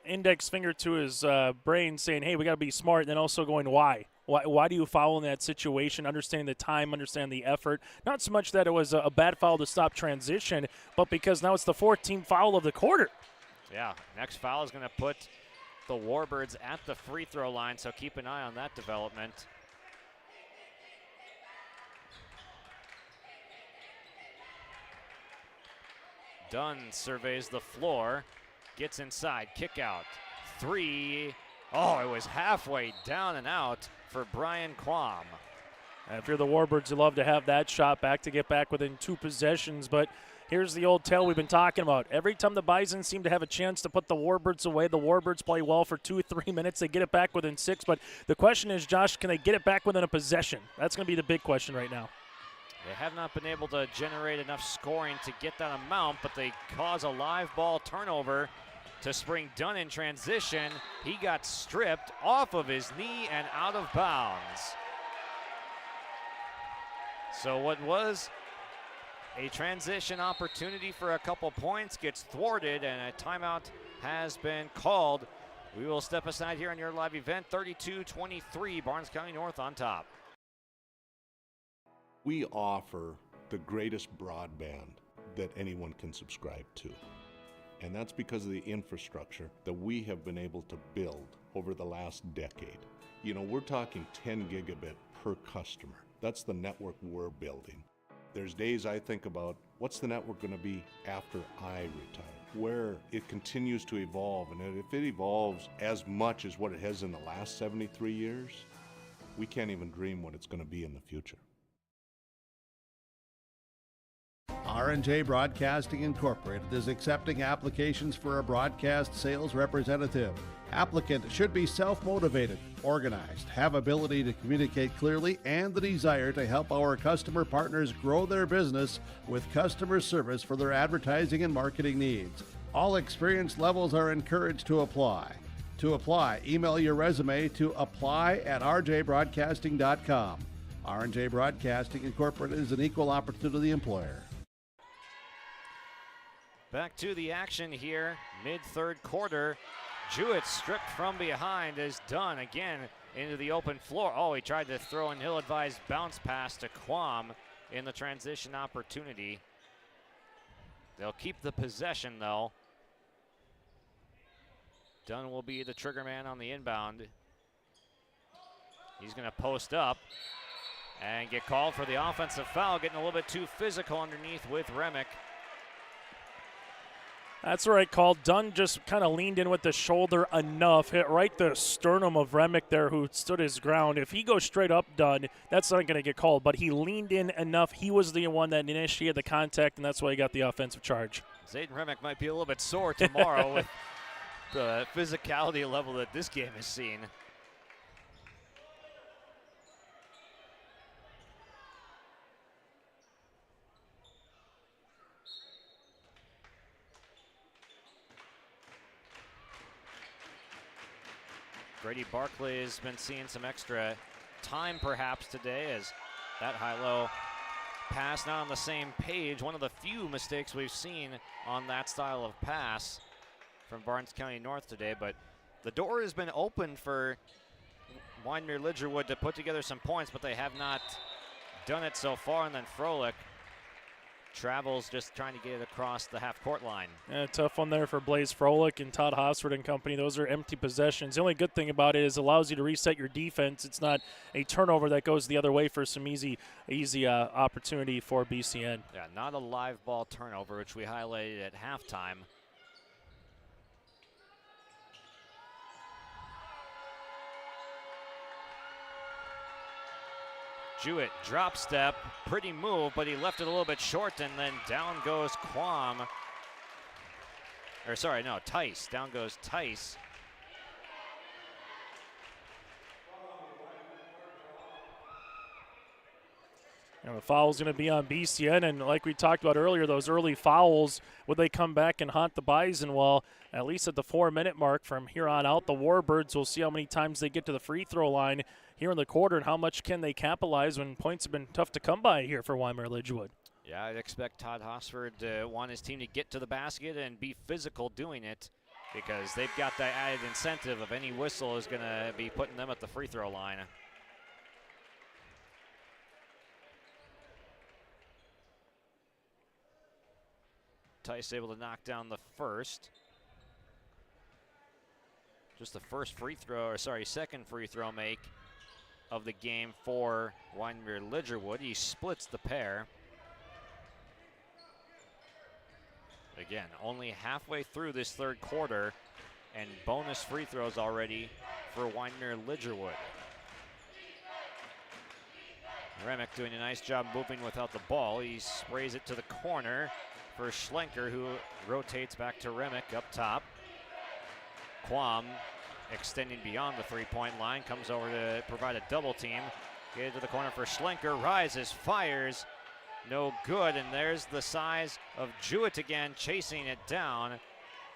Speaker 1: index finger to his brain saying, hey, we got to be smart, and then also going, why? Why do you foul in that situation? Understanding the time, understanding the effort. Not so much that it was a bad foul to stop transition, but because now it's the 14th foul of the quarter.
Speaker 5: Yeah, next foul is going to put the Warbirds at the free throw line, so keep an eye on that development. Dunn surveys the floor, gets inside, kick out, 3. Oh, it was halfway down and out for Brian Quam.
Speaker 1: If you're the Warbirds, you love to have that shot back to get back within 2 possessions, but here's the old tale we've been talking about. Every time the Bison seem to have a chance to put the Warbirds away, the Warbirds play well for 2-3 minutes. They get it back within 6, but the question is, Josh, can they get it back within a possession? That's going to be the big question right now.
Speaker 5: They have not been able to generate enough scoring to get that amount, but they cause a live ball turnover to spring Dunn in transition. He got stripped off of his knee and out of bounds. So what was a transition opportunity for a couple points gets thwarted, and a timeout has been called. We will step aside here on your live event. 32-23, Barnes County North on top.
Speaker 7: We offer the greatest broadband that anyone can subscribe to. And that's because of the infrastructure that we have been able to build over the last decade. You know, we're talking 10 gigabit per customer. That's the network we're building. There's days I think about, what's the network going to be after I retire? Where it continues to evolve, and if it evolves as much as what it has in the last 73 years, we can't even dream what it's going to be in the future.
Speaker 4: R&J Broadcasting Incorporated is accepting applications for a broadcast sales representative. Applicant should be self-motivated, organized, have ability to communicate clearly, and the desire to help our customer partners grow their business with customer service for their advertising and marketing needs. All experience levels are encouraged to apply. To apply, email your resume to apply@rjbroadcasting.com. R&J Broadcasting Incorporated is an equal opportunity employer.
Speaker 5: Back to the action here, mid-third quarter. Jewett stripped from behind is done again into the open floor. Oh, he tried to throw an ill-advised bounce pass to Quam in the transition opportunity. They'll keep the possession though. Dunn will be the trigger man on the inbound. He's going to post up and get called for the offensive foul, getting a little bit too physical underneath with Remick.
Speaker 1: That's right, call. Dunn just kind of leaned in with the shoulder enough, hit right the sternum of Remick there, who stood his ground. If he goes straight up Dunn, that's not going to get called, but he leaned in enough. He was the one that initiated the contact, and that's why he got the offensive charge.
Speaker 5: Zayden Remick might be a little bit sore tomorrow with the physicality level that this game has seen. Grady Barkley has been seeing some extra time perhaps today, as that high-low pass not on the same page. One of the few mistakes we've seen on that style of pass from Barnes County North today, but the door has been open for Wyndmere Lidgerwood to put together some points, but they have not done it so far. And then Froelich travels, just trying to get it across the half-court line.
Speaker 1: Yeah, tough one there for Blaze Froelich and Todd Hosford and company. Those are empty possessions. The only good thing about it is it allows you to reset your defense. It's not a turnover that goes the other way for some easy opportunity for BCN.
Speaker 5: Yeah, not a live ball turnover, which we highlighted at halftime. Jewett drop step, pretty move, but he left it a little bit short, and then down goes Quam. Or sorry, no, Tice. Down goes Tice.
Speaker 1: The foul's going to be on BCN, and like we talked about earlier, those early fouls, would they come back and haunt the Bison? Well, at least at the 4-minute mark from here on out, the Warbirds will see how many times they get to the free throw line here in the quarter and how much can they capitalize when points have been tough to come by here for Wyndmere Lidgerwood.
Speaker 5: Yeah, I'd expect Todd Hosford to want his team to get to the basket and be physical doing it, because they've got that added incentive of any whistle is going to be putting them at the free throw line. Tice able to knock down the first. Just the first free throw, or sorry, second free throw make of the game for Wyndmere Lidgerwood. He splits the pair. Again, only halfway through this third quarter, and bonus free throws already for Wyndmere Lidgerwood. Remick doing a nice job moving without the ball. He sprays it to the corner for Schlenker, who rotates back to Remick up top. Quam extending beyond the three-point line, comes over to provide a double team. Get it to the corner for Schlenker, rises, fires, no good, and there's the size of Jewett again, chasing it down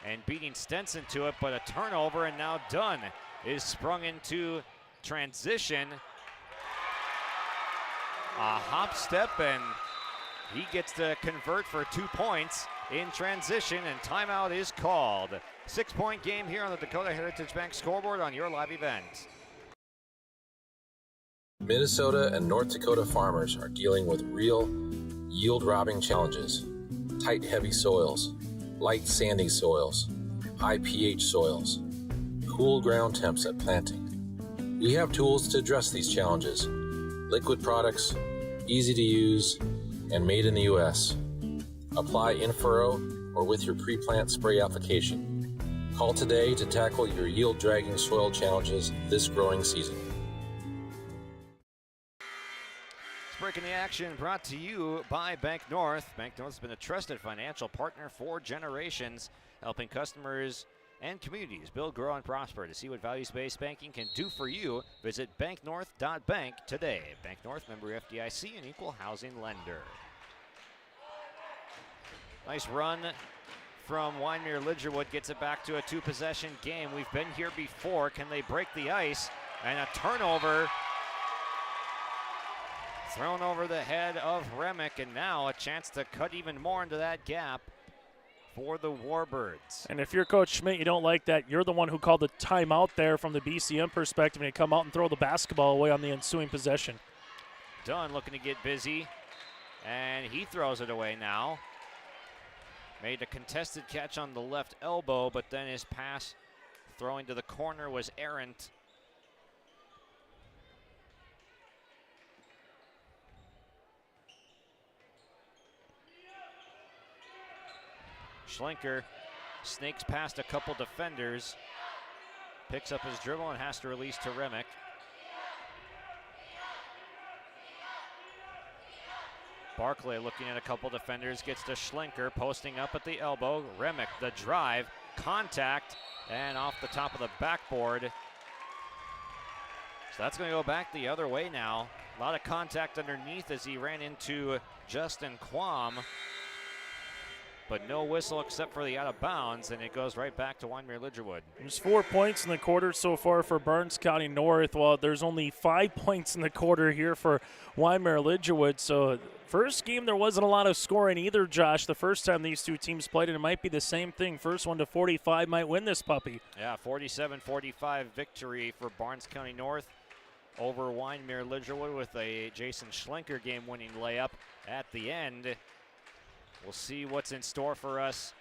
Speaker 5: and beating Stenson to it, but a turnover, and now Dunn is sprung into transition. A hop step, and he gets to convert for 2 points in transition, and timeout is called. 6-point game here on the Dakota Heritage Bank scoreboard on your live event.
Speaker 8: Minnesota and North Dakota farmers are dealing with real yield-robbing challenges. Tight, heavy soils, light, sandy soils, high pH soils, cool ground temps at planting. We have tools to address these challenges. Liquid products, easy to use, and made in the U.S. Apply in furrow or with your pre-plant spray application. Call today to tackle your yield-dragging soil challenges this growing season.
Speaker 5: Breaking the action brought to you by Bank North. Bank North has been a trusted financial partner for generations, helping customers and communities build, grow, and prosper. To see what values-based banking can do for you, visit banknorth.bank today. Bank North, member FDIC, and equal housing lender. Nice run from Wyndmere Lidgerwood, gets it back to a two-possession game. We've been here before. Can they break the ice? And a turnover thrown over the head of Remick, and now a chance to cut even more into that gap for the Warbirds.
Speaker 1: And if you're Coach Schmidt, you don't like that, you're the one who called the timeout there from the BCM perspective, and you come out and throw the basketball away on the ensuing possession.
Speaker 5: Dunn looking to get busy, and he throws it away now. Made a contested catch on the left elbow, but then his pass throwing to the corner was errant. Schlenker snakes past a couple defenders, picks up his dribble and has to release to Remick. Barclay looking at a couple defenders, gets to Schlenker, posting up at the elbow. Remick, the drive, contact, and off the top of the backboard. So that's going to go back the other way now. A lot of contact underneath as he ran into Justin Quam. But no whistle except for the out of bounds, and it goes right back to Wyndmere Lidgerwood.
Speaker 1: There's 4 points in the quarter so far for Barnes County North, while there's only 5 points in the quarter here for Wyndmere Lidgerwood. So first game there wasn't a lot of scoring either, Josh. The first time these two teams played, and it might be the same thing. First one to 45 might win this puppy.
Speaker 5: Yeah, 47-45 victory for Barnes County North over Wyndmere Lidgerwood with a Jason Schlenker game-winning layup at the end. We'll see what's in store for us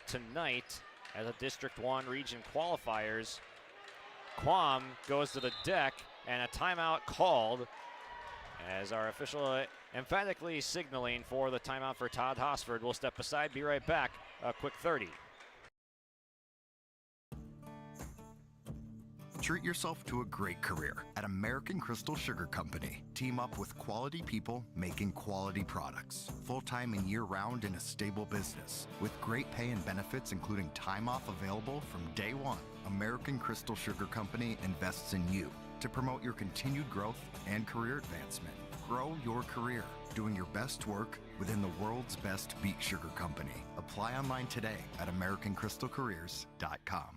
Speaker 5: tonight at the District 1 Region Qualifiers. Quam goes to the deck, and a timeout called as our official emphatically signaling for the timeout for Todd Hosford. We'll step aside, be right back. A quick 30.
Speaker 10: Treat yourself to a great career at American Crystal Sugar Company. Team up with quality people making quality products. Full-time and year-round in a stable business. With great pay and benefits including time off available from day one. American Crystal Sugar Company invests in you to promote your continued growth and career advancement. Grow your career doing your best work within the world's best beet sugar company. Apply online today at AmericanCrystalCareers.com.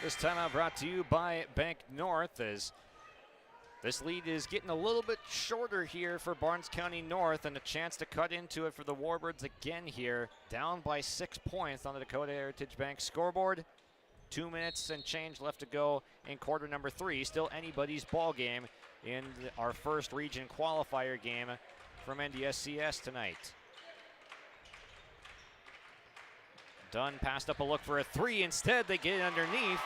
Speaker 5: This timeout brought to you by Bank North, as this lead is getting a little bit shorter here for Barnes County North, and a chance to cut into it for the Warbirds again here. Down by 6 points on the Dakota Heritage Bank scoreboard. 2 minutes and change left to go in quarter number 3. Still anybody's ball game in our first region qualifier game from NDSCS tonight. Dunn passed up a look for a 3. Instead, they get it underneath.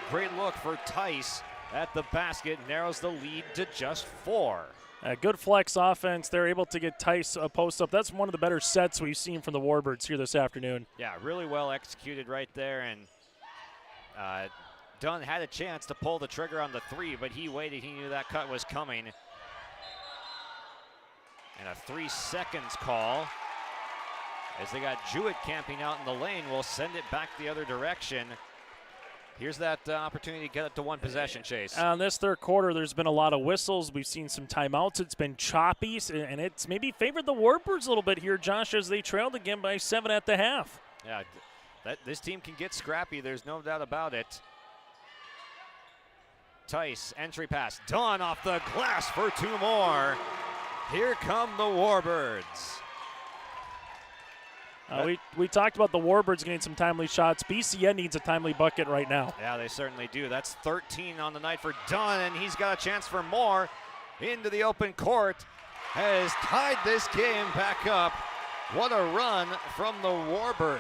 Speaker 5: Great look for Tice at the basket. Narrows the lead to just 4.
Speaker 1: A good flex offense. They're able to get Tice a post up. That's one of the better sets we've seen from the Warbirds here this afternoon.
Speaker 5: Yeah, really well executed right there. And Dunn had a chance to pull the trigger on the 3, but he waited. He knew that cut was coming. And a 3 seconds call. As they got Jewett camping out in the lane, we'll send it back the other direction. Here's that opportunity to get it to one possession, Chase.
Speaker 1: In this third quarter, there's been a lot of whistles. We've seen some timeouts. It's been choppy, and it's maybe favored the Warbirds a little bit here, Josh, as they trailed again by 7 at the half.
Speaker 5: Yeah, this team can get scrappy. There's no doubt about it. Tice, entry pass. Dunn off the glass for 2 more. Here come the Warbirds.
Speaker 1: We talked about the Warbirds getting some timely shots. BCN needs a timely bucket right now.
Speaker 5: Yeah, they certainly do. That's 13 on the night for Dunn, and he's got a chance for more. Into the open court. Has tied this game back up. What a run from the Warbirds.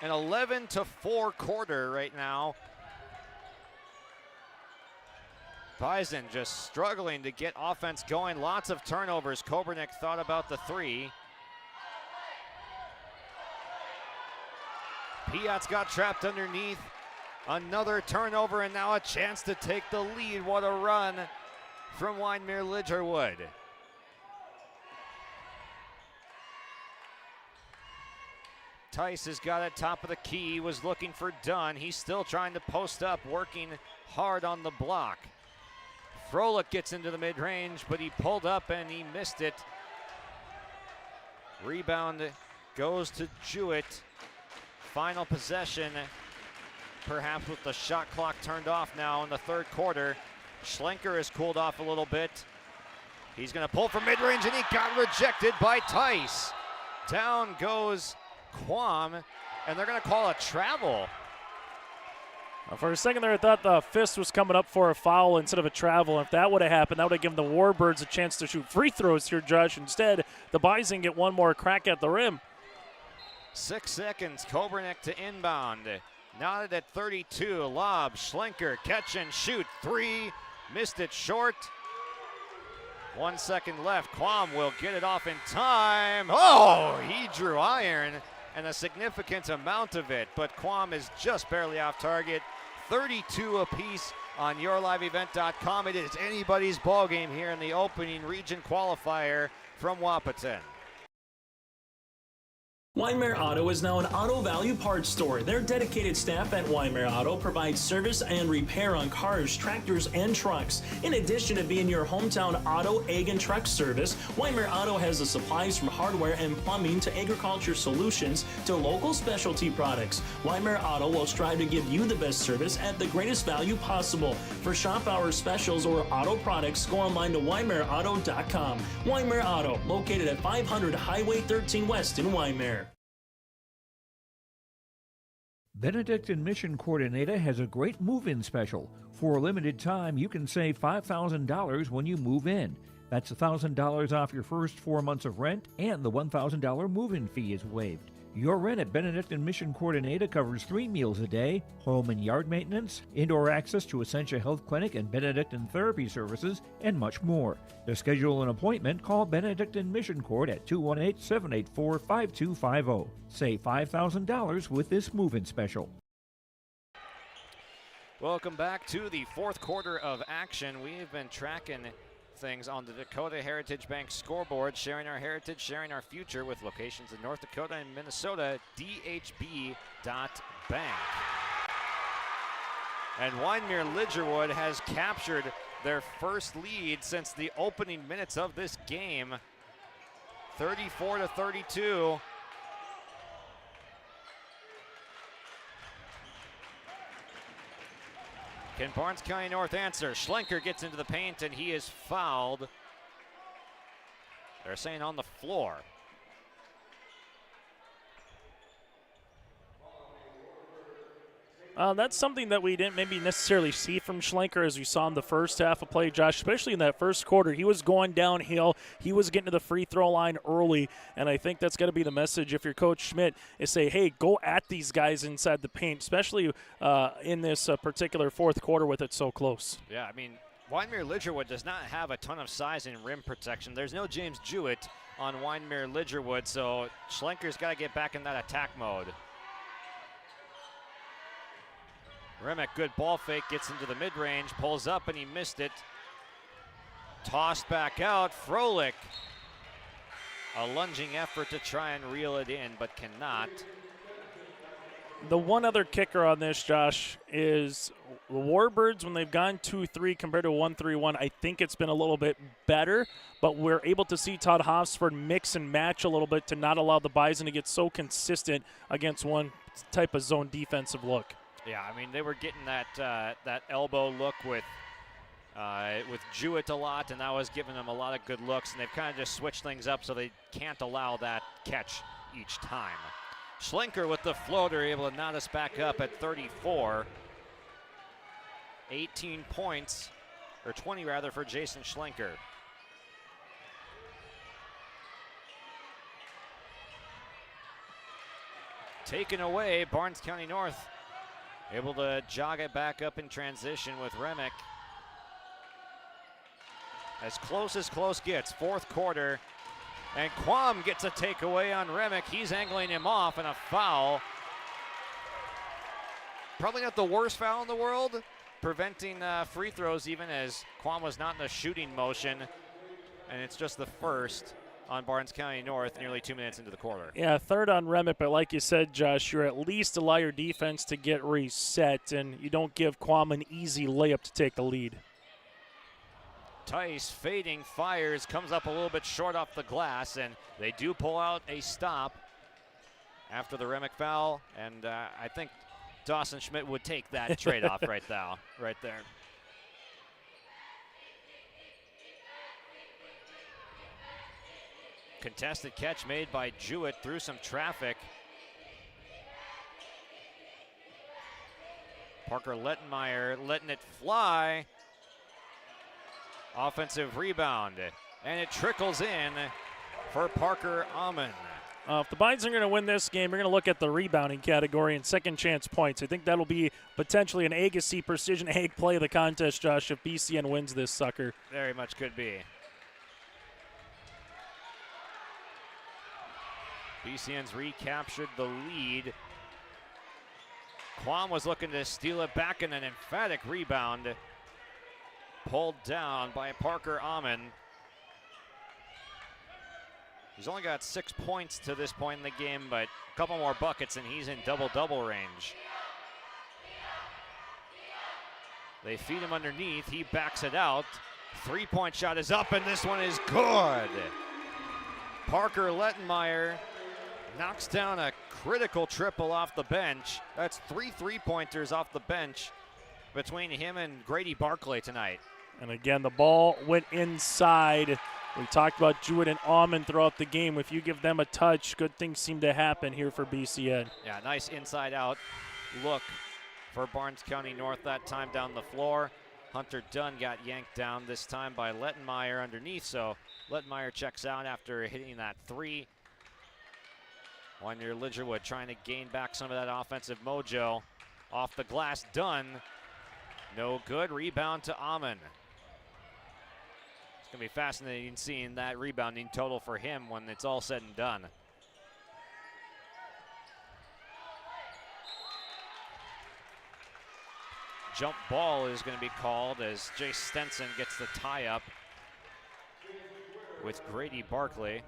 Speaker 5: An 11-4 quarter right now. Bison just struggling to get offense going. Lots of turnovers. Kobernick thought about the 3. Piat's got trapped underneath. Another turnover, and now a chance to take the lead. What a run from Wyndmere Lidgerwood. Tice has got it top of the key, was looking for Dunn. He's still trying to post up, working hard on the block. Froelich gets into the mid-range, but he pulled up and he missed it. Rebound goes to Jewett. Final possession, perhaps with the shot clock turned off now in the third quarter. Schlenker has cooled off a little bit. He's going to pull from mid-range, and he got rejected by Tice. Down goes Quam, and they're going to call a travel.
Speaker 1: For a second there, I thought the fist was coming up for a foul instead of a travel. If that would have happened, that would have given the Warbirds a chance to shoot free throws here, Josh. Instead, the Bison get one more crack at the rim.
Speaker 5: 6 seconds, Kobernick to inbound. Knotted at 32, lob, Schlenker, catch and shoot, 3, missed it short. 1 second left, Quam will get it off in time. Oh, he drew iron, and a significant amount of it, but Quam is just barely off target. 32 apiece on yourliveevent.com. It is anybody's ball game here in the opening region qualifier from Wahpeton.
Speaker 18: Wyndmere Auto is now an auto value parts store. Their dedicated staff at Wyndmere Auto provides service and repair on cars, tractors, and trucks. In addition to being your hometown auto, ag, and truck service, Wyndmere Auto has the supplies from hardware and plumbing to agriculture solutions to local specialty products. Wyndmere Auto will strive to give you the best service at the greatest value possible. For shop hour specials or auto products, go online to WyndmereAuto.com. Wyndmere Auto, located at 500 Highway 13 West in Wyndmere.
Speaker 9: Benedictine Mission Coordinator has a great move-in special. For a limited time, you can save $5,000 when you move in. That's $1,000 off your first 4 months of rent, and the $1,000 move-in fee is waived. Your rent at Benedictine Mission Coordinator covers 3 meals a day, home and yard maintenance, indoor access to Essentia Health Clinic and Benedictine Therapy Services, and much more. To schedule an appointment, call Benedictine Mission Court at 218-784-5250. Save $5,000 with this move-in special.
Speaker 5: Welcome back to the fourth quarter of action. We have been tracking things on the Dakota Heritage Bank scoreboard, sharing our heritage, sharing our future with locations in North Dakota and Minnesota, dhb.bank. And Wyndmere Lidgerwood has captured their first lead since the opening minutes of this game, 34-32. Can Barnes County North answer? Schlenker gets into the paint and he is fouled. They're saying on the floor.
Speaker 1: That's something that we didn't maybe necessarily see from Schlenker as we saw in the first half of play, Josh, especially in that first quarter. He was going downhill. He was getting to the free throw line early, and I think that's got to be the message if you're Coach Schmidt is say, hey, go at these guys inside the paint, especially in this particular fourth quarter with it so close.
Speaker 5: Yeah, I mean, Wyndmere Lidgerwood does not have a ton of size in rim protection. There's no James Jewett on Wyndmere Lidgerwood, so Schlenker's got to get back in that attack mode. Remick, good ball fake, gets into the mid-range, pulls up, and he missed it. Tossed back out, Froelich. A lunging effort to try and reel it in, but cannot.
Speaker 1: The one other kicker on this, Josh, is the Warbirds, when they've gone 2-3 compared to 1-3-1, I think it's been a little bit better, but we're able to see Todd Hofsford mix and match a little bit to not allow the Bison to get so consistent against one type of zone defensive look.
Speaker 5: Yeah, I mean, they were getting that that elbow look with Jewett a lot, and that was giving them a lot of good looks, and they've kind of just switched things up so they can't allow that catch each time. Schlenker with the floater, able to knot us back up at 34. 18 points, or 20 rather, for Jason Schlenker. Taken away, Barnes County North able to jog it back up in transition with Remick. As close gets, fourth quarter. And Quam gets a takeaway on Remick. He's angling him off, and a foul. Probably not the worst foul in the world, preventing free throws even, as Quam was not in a shooting motion. And it's just the first on Barnes County North, nearly 2 minutes into the quarter.
Speaker 1: Yeah, third on Remick, but like you said, Josh, you're at least allow your defense to get reset, and you don't give Quam an easy layup to take the lead.
Speaker 5: Tice fading, fires, comes up a little bit short off the glass, and they do pull out a stop after the Remick foul, and I think Dawson Schmidt would take that trade-off right there. Contested catch made by Jewett through some traffic. Parker Lettenmeyer letting it fly. Offensive rebound, and it trickles in for Parker Amon.
Speaker 1: If the Bidens are going to win this game, we're going to look at the rebounding category and second chance points. I think that'll be potentially an Agassi precision egg play of the contest, Josh, if BCN wins this sucker.
Speaker 5: Very much could be. BCN's recaptured the lead. Quam was looking to steal it back, and an emphatic rebound pulled down by Parker Amon. He's only got 6 points to this point in the game, but a couple more buckets and he's in double-double range. They feed him underneath. He backs it out. Three-point shot is up, and this one is good. Parker Lettenmeyer knocks down a critical triple off the bench. That's 3 three-pointers off the bench between him and Grady Barclay tonight.
Speaker 1: And again, the ball went inside. We talked about Jewett and Almond throughout the game. If you give them a touch, good things seem to happen here for BCN.
Speaker 5: Yeah, nice inside-out look for Barnes County North that time down the floor. Hunter Dunn got yanked down this time by Lettenmeyer underneath, so Lettenmeyer checks out after hitting that three. Wyndmere Lidgerwood trying to gain back some of that offensive mojo. Off the glass, Dunn. No good. Rebound to Amon. It's going to be fascinating seeing that rebounding total for him when it's all said and done. Jump ball is going to be called as Jay Stenson gets the tie up with Grady Barclay.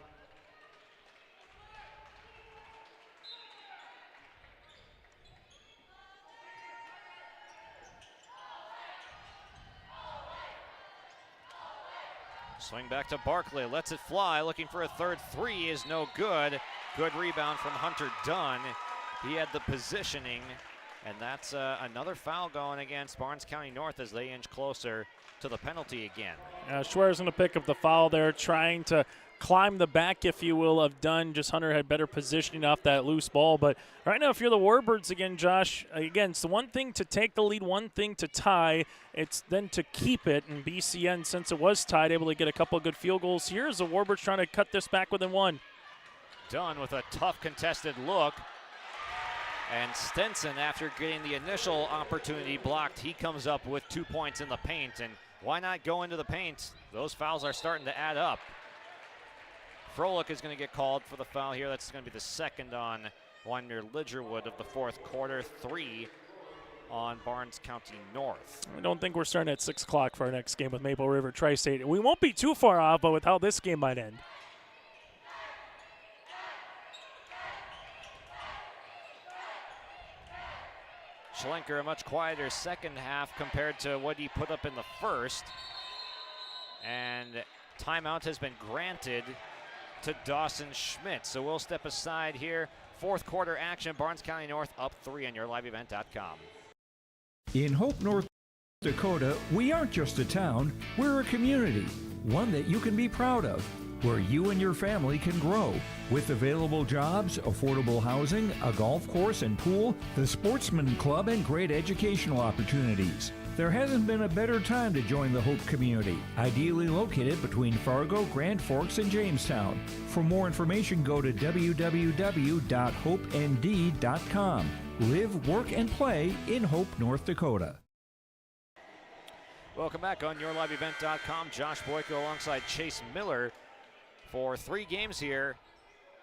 Speaker 5: Swing back to Barclay, lets it fly, looking for a third three is no good. Good rebound from Hunter Dunn. He had the positioning, and that's another foul going against Barnes County North as they inch closer to the penalty again.
Speaker 1: Schwer's going to pick up the foul there, trying to climb the back, if you will, of Dunn. Just Hunter had better positioning off that loose ball. But right now, if you're the Warbirds again, Josh, again, it's the one thing to take the lead, one thing to tie. It's then to keep it. And BCN, since it was tied, able to get a couple of good field goals here as the Warbirds trying to cut this back within one.
Speaker 5: Dunn with a tough contested look. And Stenson, after getting the initial opportunity blocked, he comes up with 2 points in the paint. And why not go into the paint? Those fouls are starting to add up. Froelich is going to get called for the foul here. That's going to be the second on Wyndmere Lidgerwood of the fourth quarter. 3 on Barnes County North.
Speaker 1: I don't think we're starting at 6 o'clock for our next game with Maple River Tri-State. We won't be too far off, but with how this game might end.
Speaker 5: Schlenker, a much quieter second half compared to what he put up in the first. And timeout has been granted to Dawson Schmidt. So we'll step aside here. Fourth quarter action, Barnes County North up 3 on yourliveevent.com.
Speaker 9: In Hope, North Dakota, we aren't just a town, we're a community, one that you can be proud of, where you and your family can grow. With available jobs, affordable housing, a golf course and pool, the Sportsman Club, and great educational opportunities. There hasn't been a better time to join the Hope community, ideally located between Fargo, Grand Forks, and Jamestown. For more information, go to www.hopend.com. Live, work, and play in Hope, North Dakota.
Speaker 5: Welcome back on yourliveevent.com. Josh Boyko alongside Chase Miller for 3 games here.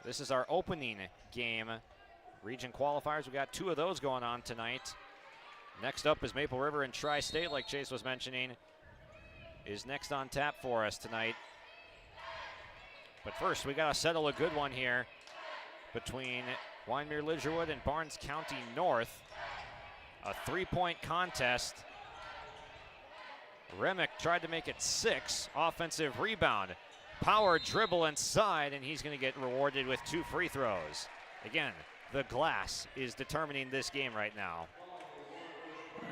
Speaker 5: This is our opening game. Region qualifiers, we got 2 of those going on tonight. Next up is Maple River and Tri-State, like Chase was mentioning, is next on tap for us tonight. But first, we got to settle a good one here between Wyndmere Lidgerwood and Barnes County North. A 3-point contest. Remick tried to make it 6. Offensive rebound. Power dribble inside, and he's going to get rewarded with 2 free throws. Again, the glass is determining this game right now.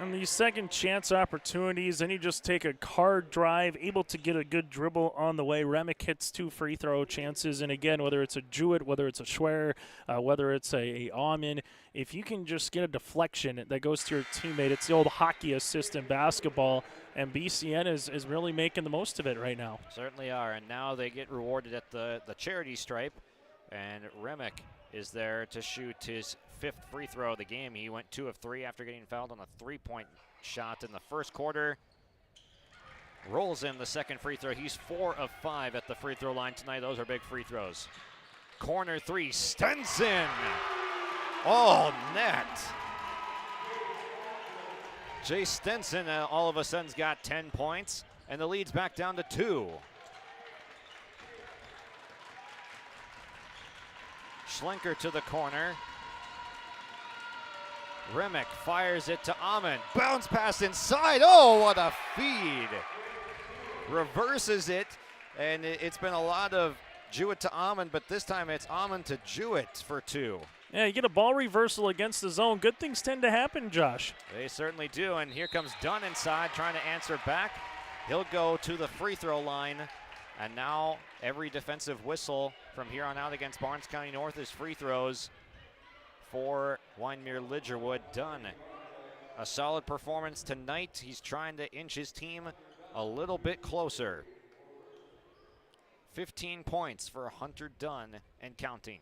Speaker 1: And these second chance opportunities, then you just take a hard drive, able to get a good dribble on the way. Remick hits 2 free throw chances, and again, whether it's a Jewett, whether it's a Schwer, whether it's a Aumann, if you can just get a deflection that goes to your teammate, it's the old hockey assist in basketball, and BCN is really making the most of it right now.
Speaker 5: Certainly are, and now they get rewarded at the charity stripe, and Remick is there to shoot his 5th free throw of the game. He went 2 of 3 after getting fouled on a 3-point shot in the first quarter. Rolls in the second free throw. He's 4 of 5 at the free throw line tonight. Those are big free throws. Corner 3, Stenson. All net. Jay Stenson all of a sudden's got 10 points, and the lead's back down to 2. Schlenker to the corner. Remick fires it to Aumann. Bounce pass inside. Oh, what a feed. Reverses it, and it's been a lot of Jewett to Aumann, but this time it's Aumann to Jewett for 2.
Speaker 1: Yeah, you get a ball reversal against the zone. Good things tend to happen, Josh.
Speaker 5: They certainly do, and here comes Dunn inside trying to answer back. He'll go to the free throw line, and now every defensive whistle from here on out against Barnes County North is free throws for Wyndmere Lidgerwood. Dunn, a solid performance tonight. He's trying to inch his team a little bit closer. 15 points for Hunter Dunn and counting.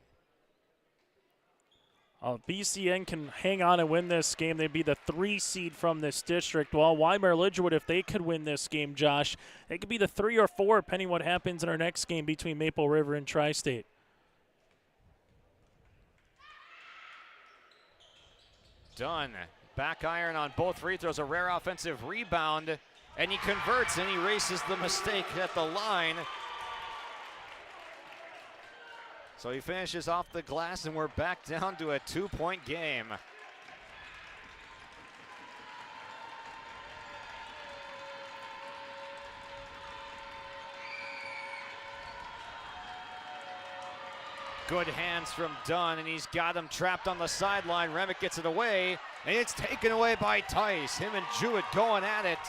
Speaker 1: BCN can hang on and win this game. They'd be the 3 seed from this district. While Wyndmere Lidgerwood, if they could win this game, Josh, it could be the 3 or 4, depending what happens in our next game between Maple River and Tri-State.
Speaker 5: Dunn, back iron on both free throws, a rare offensive rebound, and he converts and he erases the mistake at the line. So he finishes off the glass, and we're back down to a 2-point game. Good hands from Dunn, and he's got him trapped on the sideline. Remick gets it away, and it's taken away by Tice. Him and Jewett going at it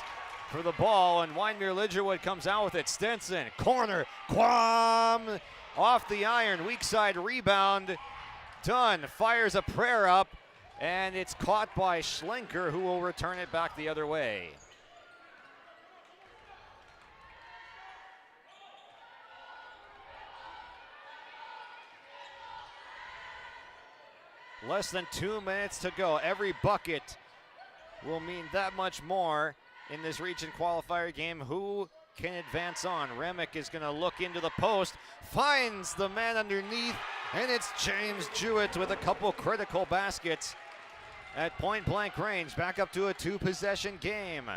Speaker 5: for the ball, and Wyndmere Lidgerwood comes out with it. Stenson, corner, Quam, off the iron, weak side rebound. Dunn fires a prayer up, and it's caught by Schlenker, who will return it back the other way. Less than 2 minutes to go. Every bucket will mean that much more in this region qualifier game. Who can advance on? Remick is going to look into the post, finds the man underneath, and it's James Jewett with a couple critical baskets at point-blank range. Back up to a 2-possession game.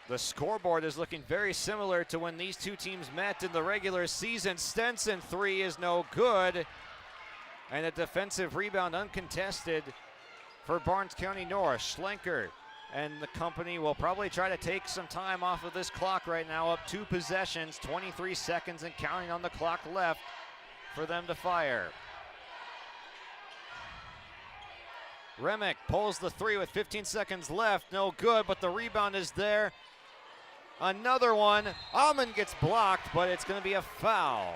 Speaker 5: The scoreboard is looking very similar to when these two teams met in the regular season. Stenson 3 is no good, and a defensive rebound uncontested for Barnes County North. Schlenker and the company will probably try to take some time off of this clock right now. Up 2 possessions, 23 seconds and counting on the clock left for them to fire. Remick pulls the 3 with 15 seconds left. No good, but the rebound is there. Another one. Aumann gets blocked, but it's going to be a foul.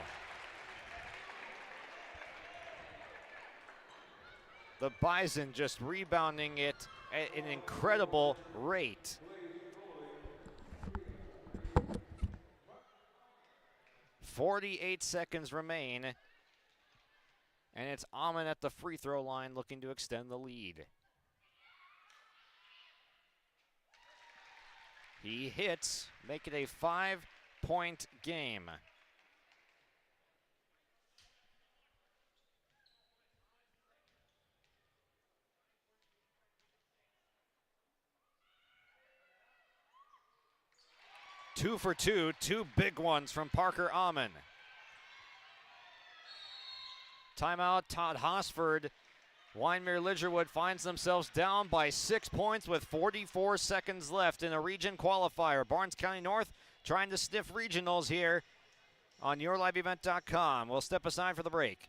Speaker 5: The Bison just rebounding it at an incredible rate. .48 seconds remain, and it's Aumann at the free throw line looking to extend the lead. He hits, make it a 5-point game. Two for two big ones from Parker Aumann. Timeout, Todd Hosford. Wyndmere Lidgerwood finds themselves down by 6 points with 44 seconds left in a region qualifier. Barnes County North trying to sniff regionals here on yourliveevent.com. We'll step aside for the break.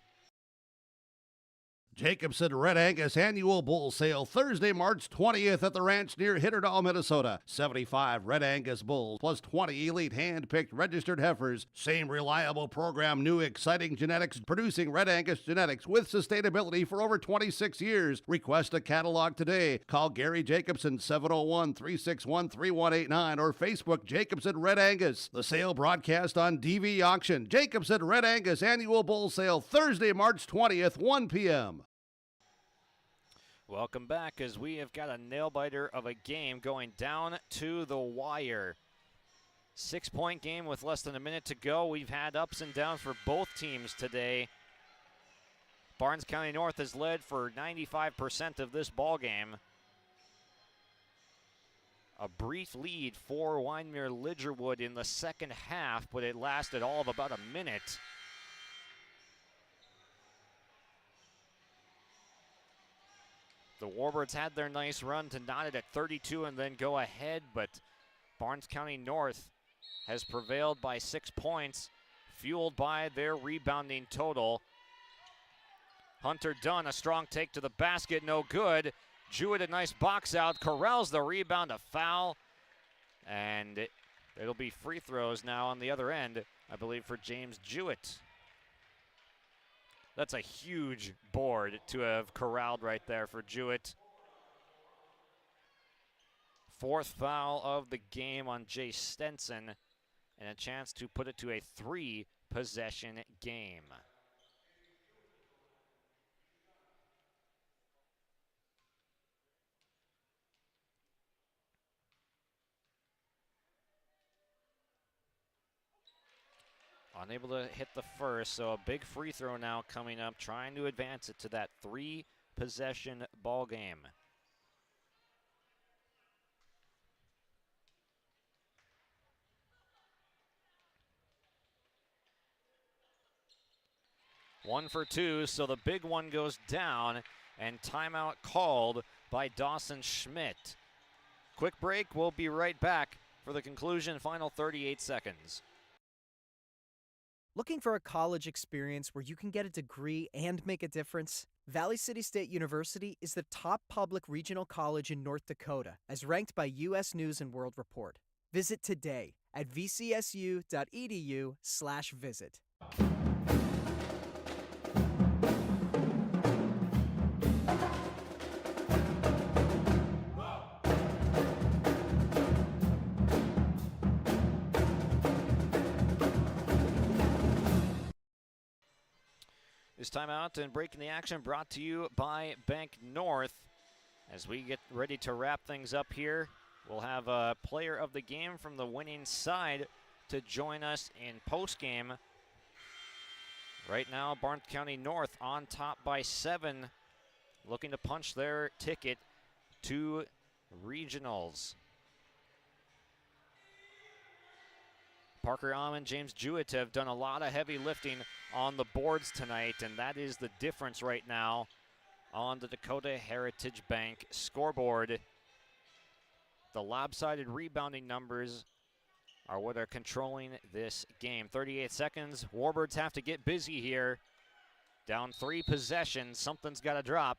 Speaker 4: Jacobson Red Angus Annual Bull Sale Thursday, March 20th at the ranch near Hitterdall, Minnesota. 75 Red Angus bulls plus 20 elite hand-picked registered heifers. Same reliable program, new exciting genetics, producing Red Angus genetics with sustainability for over 26 years. Request a catalog today. Call Gary Jacobson 701-361-3189 or Facebook Jacobson Red Angus. The sale broadcast on DV Auction. Jacobson Red Angus Annual Bull Sale Thursday, March 20th, 1 p.m.
Speaker 5: Welcome back as we have got a nail-biter of a game going down to the wire. 6-point game with less than a minute to go. We've had ups and downs for both teams today. Barnes County North has led for 95% of this ball game. A brief lead for Wyndmere Lidgerwood in the second half, but it lasted all of about a minute. The Warbirds had their nice run to knot it at 32 and then go ahead, but Barnes County North has prevailed by 6 points, fueled by their rebounding total. Hunter Dunn, a strong take to the basket, no good. Jewett, a nice box out, corrals the rebound, a foul, and it'll be free throws now on the other end, I believe, for James Jewett. That's a huge board to have corralled right there for Jewett. Fourth foul of the game on Jay Stenson, and a chance to put it to a 3-possession game. Unable to hit the first, so a big free throw now coming up, trying to advance it to that 3-possession ball game. One for two, so the big one goes down, and timeout called by Dawson Schmidt. Quick break, we'll be right back for the conclusion, final 38 seconds.
Speaker 11: Looking for a college experience where you can get a degree and make a difference? Valley City State University is the top public regional college in North Dakota, as ranked by U.S. News & World Report. Visit today at vcsu.edu/visit.
Speaker 5: This timeout and breaking the action brought to you by Bank North. As we get ready to wrap things up here, we'll have a player of the game from the winning side to join us in postgame. Right now, Barnes County North on top by 7, looking to punch their ticket to regionals. Parker Almond, James Jewett have done a lot of heavy lifting on the boards tonight, and that is the difference right now on the Dakota Heritage Bank scoreboard. The lopsided rebounding numbers are what are controlling this game. 38 seconds, Warbirds have to get busy here. Down 3 possessions, something's got to drop.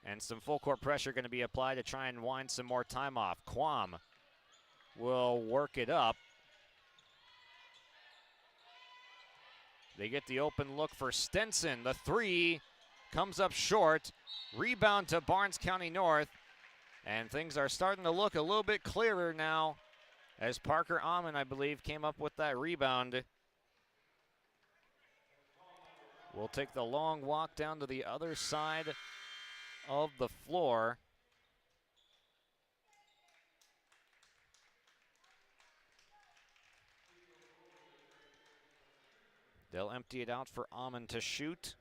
Speaker 5: And some full court pressure going to be applied to try and wind some more time off. Quam will work it up. They get the open look for Stenson. The 3 comes up short. Rebound to Barnes County North. And things are starting to look a little bit clearer now as Parker Amon, I believe, came up with that rebound. We'll take the long walk down to the other side of the floor. They'll empty it out for Amon to shoot.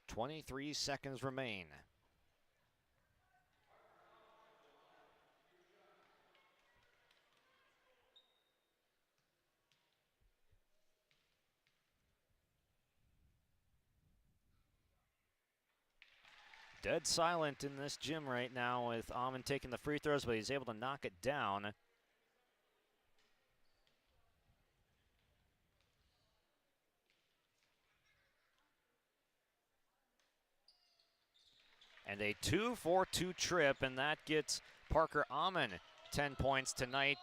Speaker 5: .23 seconds remain. Dead silent in this gym right now with Amon taking the free throws, but he's able to knock it down. And a 2-4-2 trip, and that gets Parker Amon 10 points tonight,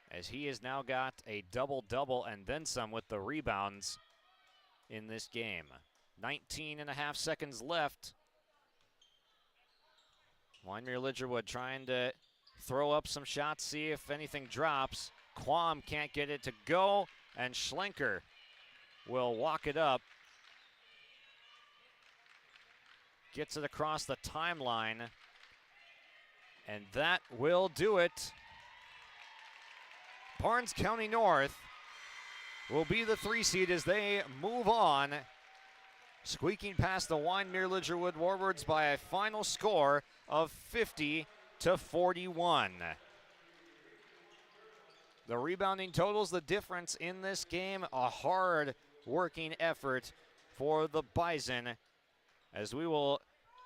Speaker 5: as he has now got a double-double and then some with the rebounds in this game. 19.5 seconds left. Wyndmere Lidgerwood trying to throw up some shots, see if anything drops. Quam can't get it to go, and Schlenker will walk it up. Gets it across the timeline, and that will do it. Barnes County North will be the 3 seed as they move on, squeaking past the Wyndmere Lidgerwood Warbirds by a final score of 50-41. The rebounding totals the difference in this game. A hard working effort for the Bison, as we will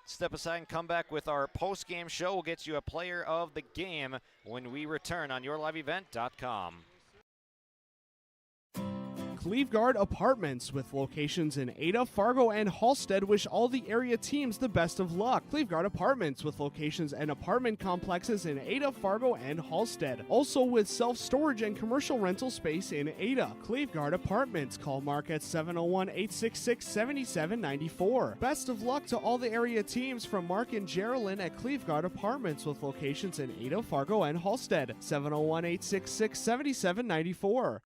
Speaker 5: step aside and come back with our post-game show. We'll get you a player of the game when we return on yourliveevent.com.
Speaker 3: Cleveguard Apartments, with locations in Ada, Fargo, and Halstead, wish all the area teams the best of luck. Cleveguard Apartments, with locations and apartment complexes in Ada, Fargo, and Halstead. Also with self-storage and commercial rental space in Ada. Cleveguard Apartments. Call Mark at 701-866-7794. Best of luck to all the area teams from Mark and Geraldine at Cleveguard Apartments, with locations in Ada, Fargo, and Halstead. 701-866-7794.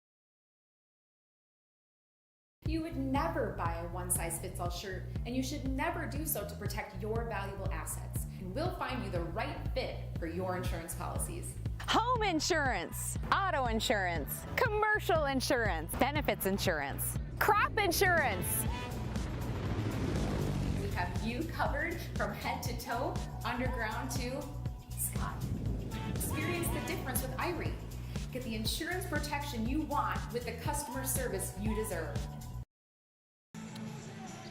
Speaker 23: You would never buy a one-size-fits-all shirt, and you should never do so to protect your valuable assets. And we'll find you the right fit for your insurance policies.
Speaker 24: Home insurance, auto insurance, commercial insurance, benefits insurance, crop insurance.
Speaker 23: We have you covered from head to toe, underground to Scott. Experience the difference with Irie. Get the insurance protection you want with the customer service you deserve.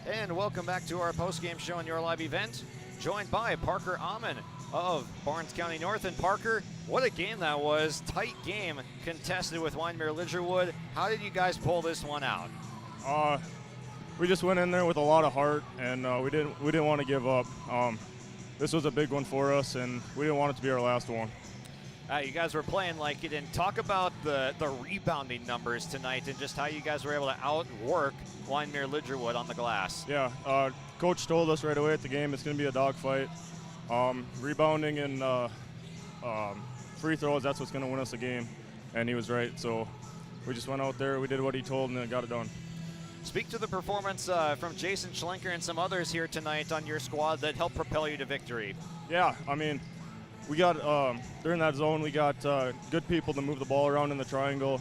Speaker 5: And welcome back to our post-game show on Your Live Event, joined by Parker Amon of Barnes County North. And Parker, what a game that was. Tight game contested with Wyndmere Lidgerwood. How did you guys pull this one out?
Speaker 12: We just went in there with a lot of heart, and we didn't want to give up. This was a big one for us, and we didn't want it to be our last one.
Speaker 5: You guys were playing like it, and talk about the rebounding numbers tonight and just how you guys were able to outwork Wyndmere Lidgerwood on the glass.
Speaker 12: Yeah, Coach told us right away at the game it's going to be a dogfight. Rebounding and free throws, that's what's going to win us a game, and he was right. So we just went out there, we did what he told, and then got it done.
Speaker 5: Speak to the performance from Jason Schlenker and some others here tonight on your squad that helped propel you to victory.
Speaker 12: Yeah, I mean, we got, during that zone, we got good people to move the ball around in the triangle,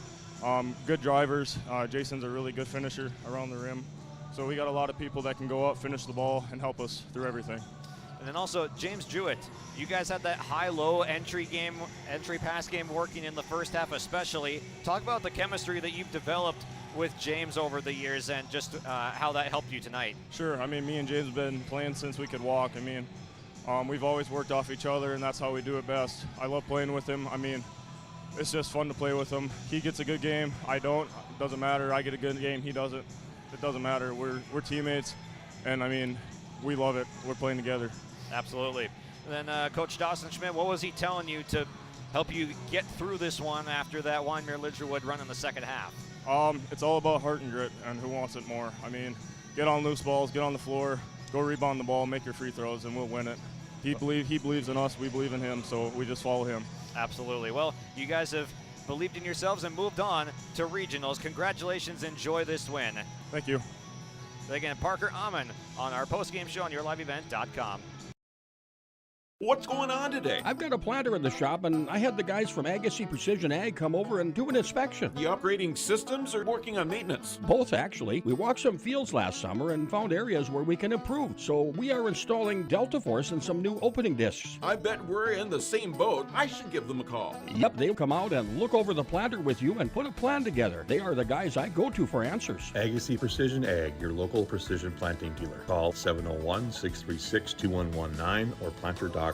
Speaker 12: good drivers. Jason's a really good finisher around the rim. So we got a lot of people that can go up, finish the ball, and help us through everything.
Speaker 5: And then also James Jewett. You guys had that high-low entry pass game working in the first half especially. Talk about the chemistry that you've developed with James over the years and just how that helped you tonight.
Speaker 12: Sure, I mean, me and James have been playing since we could walk. I mean, we've always worked off each other, and that's how we do it best. I love playing with him. I mean, it's just fun to play with him. He gets a good game. I don't. It doesn't matter. I get a good game. He doesn't. It doesn't matter. We're teammates, and I mean, we love it. We're playing together.
Speaker 5: Absolutely. And then Coach Dawson Schmidt, what was he telling you to help you get through this one after that Wyndmere Lidgerwood run in the second half?
Speaker 12: It's all about heart and grit and who wants it more. I mean, get on loose balls, get on the floor, go rebound the ball, make your free throws, and we'll win it. He believes in us, we believe in him, so we just follow him.
Speaker 5: Absolutely. Well, you guys have believed in yourselves and moved on to regionals. Congratulations. Enjoy this win.
Speaker 12: Thank you.
Speaker 5: Again, Parker Amon on our postgame show on yourliveevent.com.
Speaker 13: What's going on today?
Speaker 14: I've got a planter in the shop, and I had the guys from Agassi Precision Ag come over and do an inspection.
Speaker 13: You upgrading systems or working on maintenance?
Speaker 14: Both, actually. We walked some fields last summer and found areas where we can improve. So we are installing Delta Force and some new opening discs.
Speaker 13: I bet we're in the same boat. I should give them a call.
Speaker 14: Yep, they'll come out and look over the planter with you and put a plan together. They are the guys I go to for answers.
Speaker 15: Agassi Precision Ag, your local precision planting dealer. Call 701-636-2119 or planterdoc.com.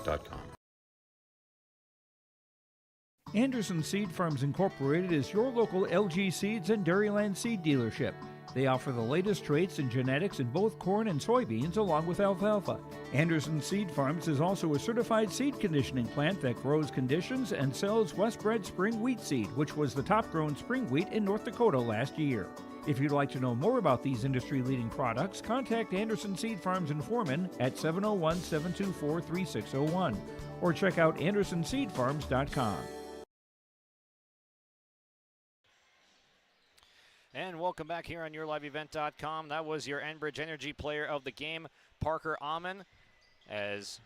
Speaker 9: Anderson Seed Farms Incorporated is your local LG Seeds and Dairyland seed dealership. They offer the latest traits and genetics in both corn and soybeans along with alfalfa. Anderson Seed Farms is also a certified seed conditioning plant that grows, conditions, and sells Westbred spring wheat seed, which was the top grown spring wheat in North Dakota last year. If you'd like to know more about these industry-leading products, contact Anderson Seed Farms in Foreman at 701-724-3601 or check out andersonseedfarms.com.
Speaker 5: And welcome back here on YourLiveEvent.com. That was your Enbridge Energy player of the game, Parker Amon, as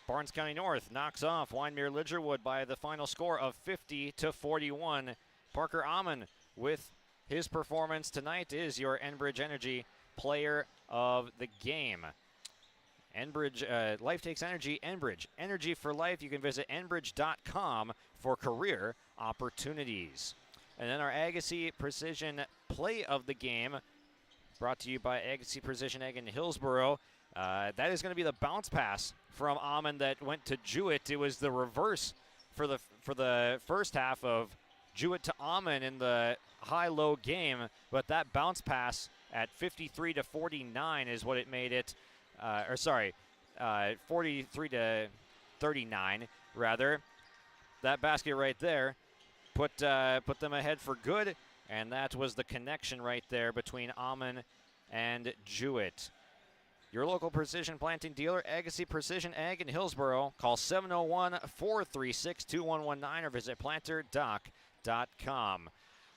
Speaker 5: Barnes County North knocks off Wyndmere Lidgerwood by the final score of 50-41. Parker Amon, with his performance tonight, is your Enbridge Energy player of the game. Enbridge, Life Takes Energy, Enbridge. Energy for life. You can visit enbridge.com for career opportunities. And then our Agassi Precision play of the game, brought to you by Agassi Precision Egg in Hillsboro. That is going to be the bounce pass from Amon that went to Jewett. It was the reverse for the first half of Jewett to Amon in the high-low game, but that bounce pass at 53-49 is what it made it. 43-39 rather. That basket right there put them ahead for good, and that was the connection right there between Amon and Jewett. Your local precision planting dealer, Agassi Precision Ag in Hillsboro. Call 701-436-2119 or visit planterdoc.com.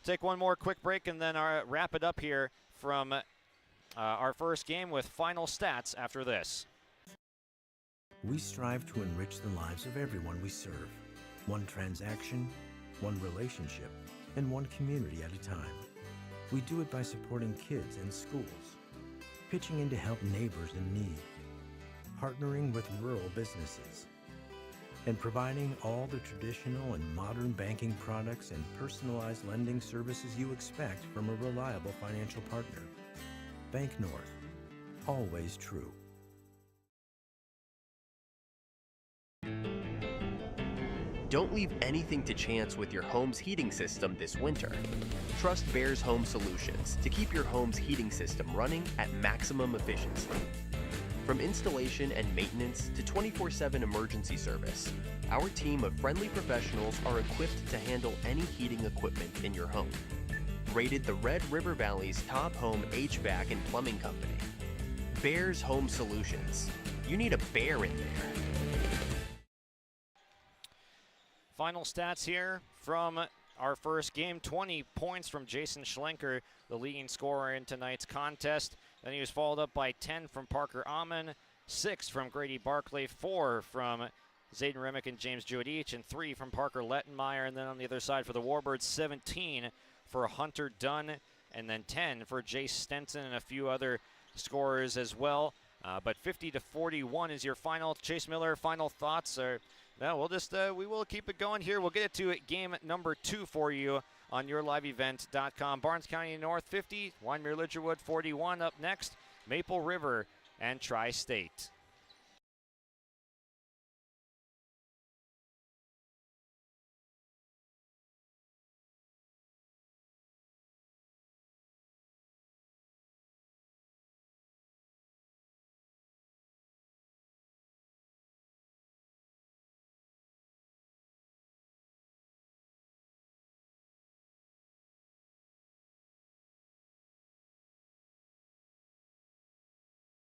Speaker 5: Take one more quick break and then wrap it up here from our first game with final stats after this.
Speaker 16: We strive to enrich the lives of everyone we serve. One transaction, one relationship, and one community at a time. We do it by supporting kids and schools, pitching in to help neighbors in need, partnering with rural businesses, and providing all the traditional and modern banking products and personalized lending services you expect from a reliable financial partner. Bank North, always true.
Speaker 17: Don't leave anything to chance with your home's heating system this winter. Trust Bears Home Solutions to keep your home's heating system running at maximum efficiency. From installation and maintenance to 24/7 emergency service, our team of friendly professionals are equipped to handle any heating equipment in your home. Rated the Red River Valley's top home HVAC and plumbing company. Bears Home Solutions. You need a bear in there.
Speaker 5: Final stats here from our first game. 20 points from Jason Schlenker, the leading scorer in tonight's contest. Then he was followed up by 10 from Parker Amon, 6 from Grady Barclay, 4 from Zayden Remick and James Jewett each, and 3 from Parker Lettenmeyer. And then on the other side for the Warbirds, 17 for Hunter Dunn, and then 10 for Jace Stenson and a few other scorers as well. But 50-41 is your final. Chase Miller, final thoughts? No, we will keep it going here. We'll get it to game number 2 for you on YourLiveEvent.com. Barnes County North 50, Wyndmere Lidgerwood 41 up next. Maple River and Tri-State.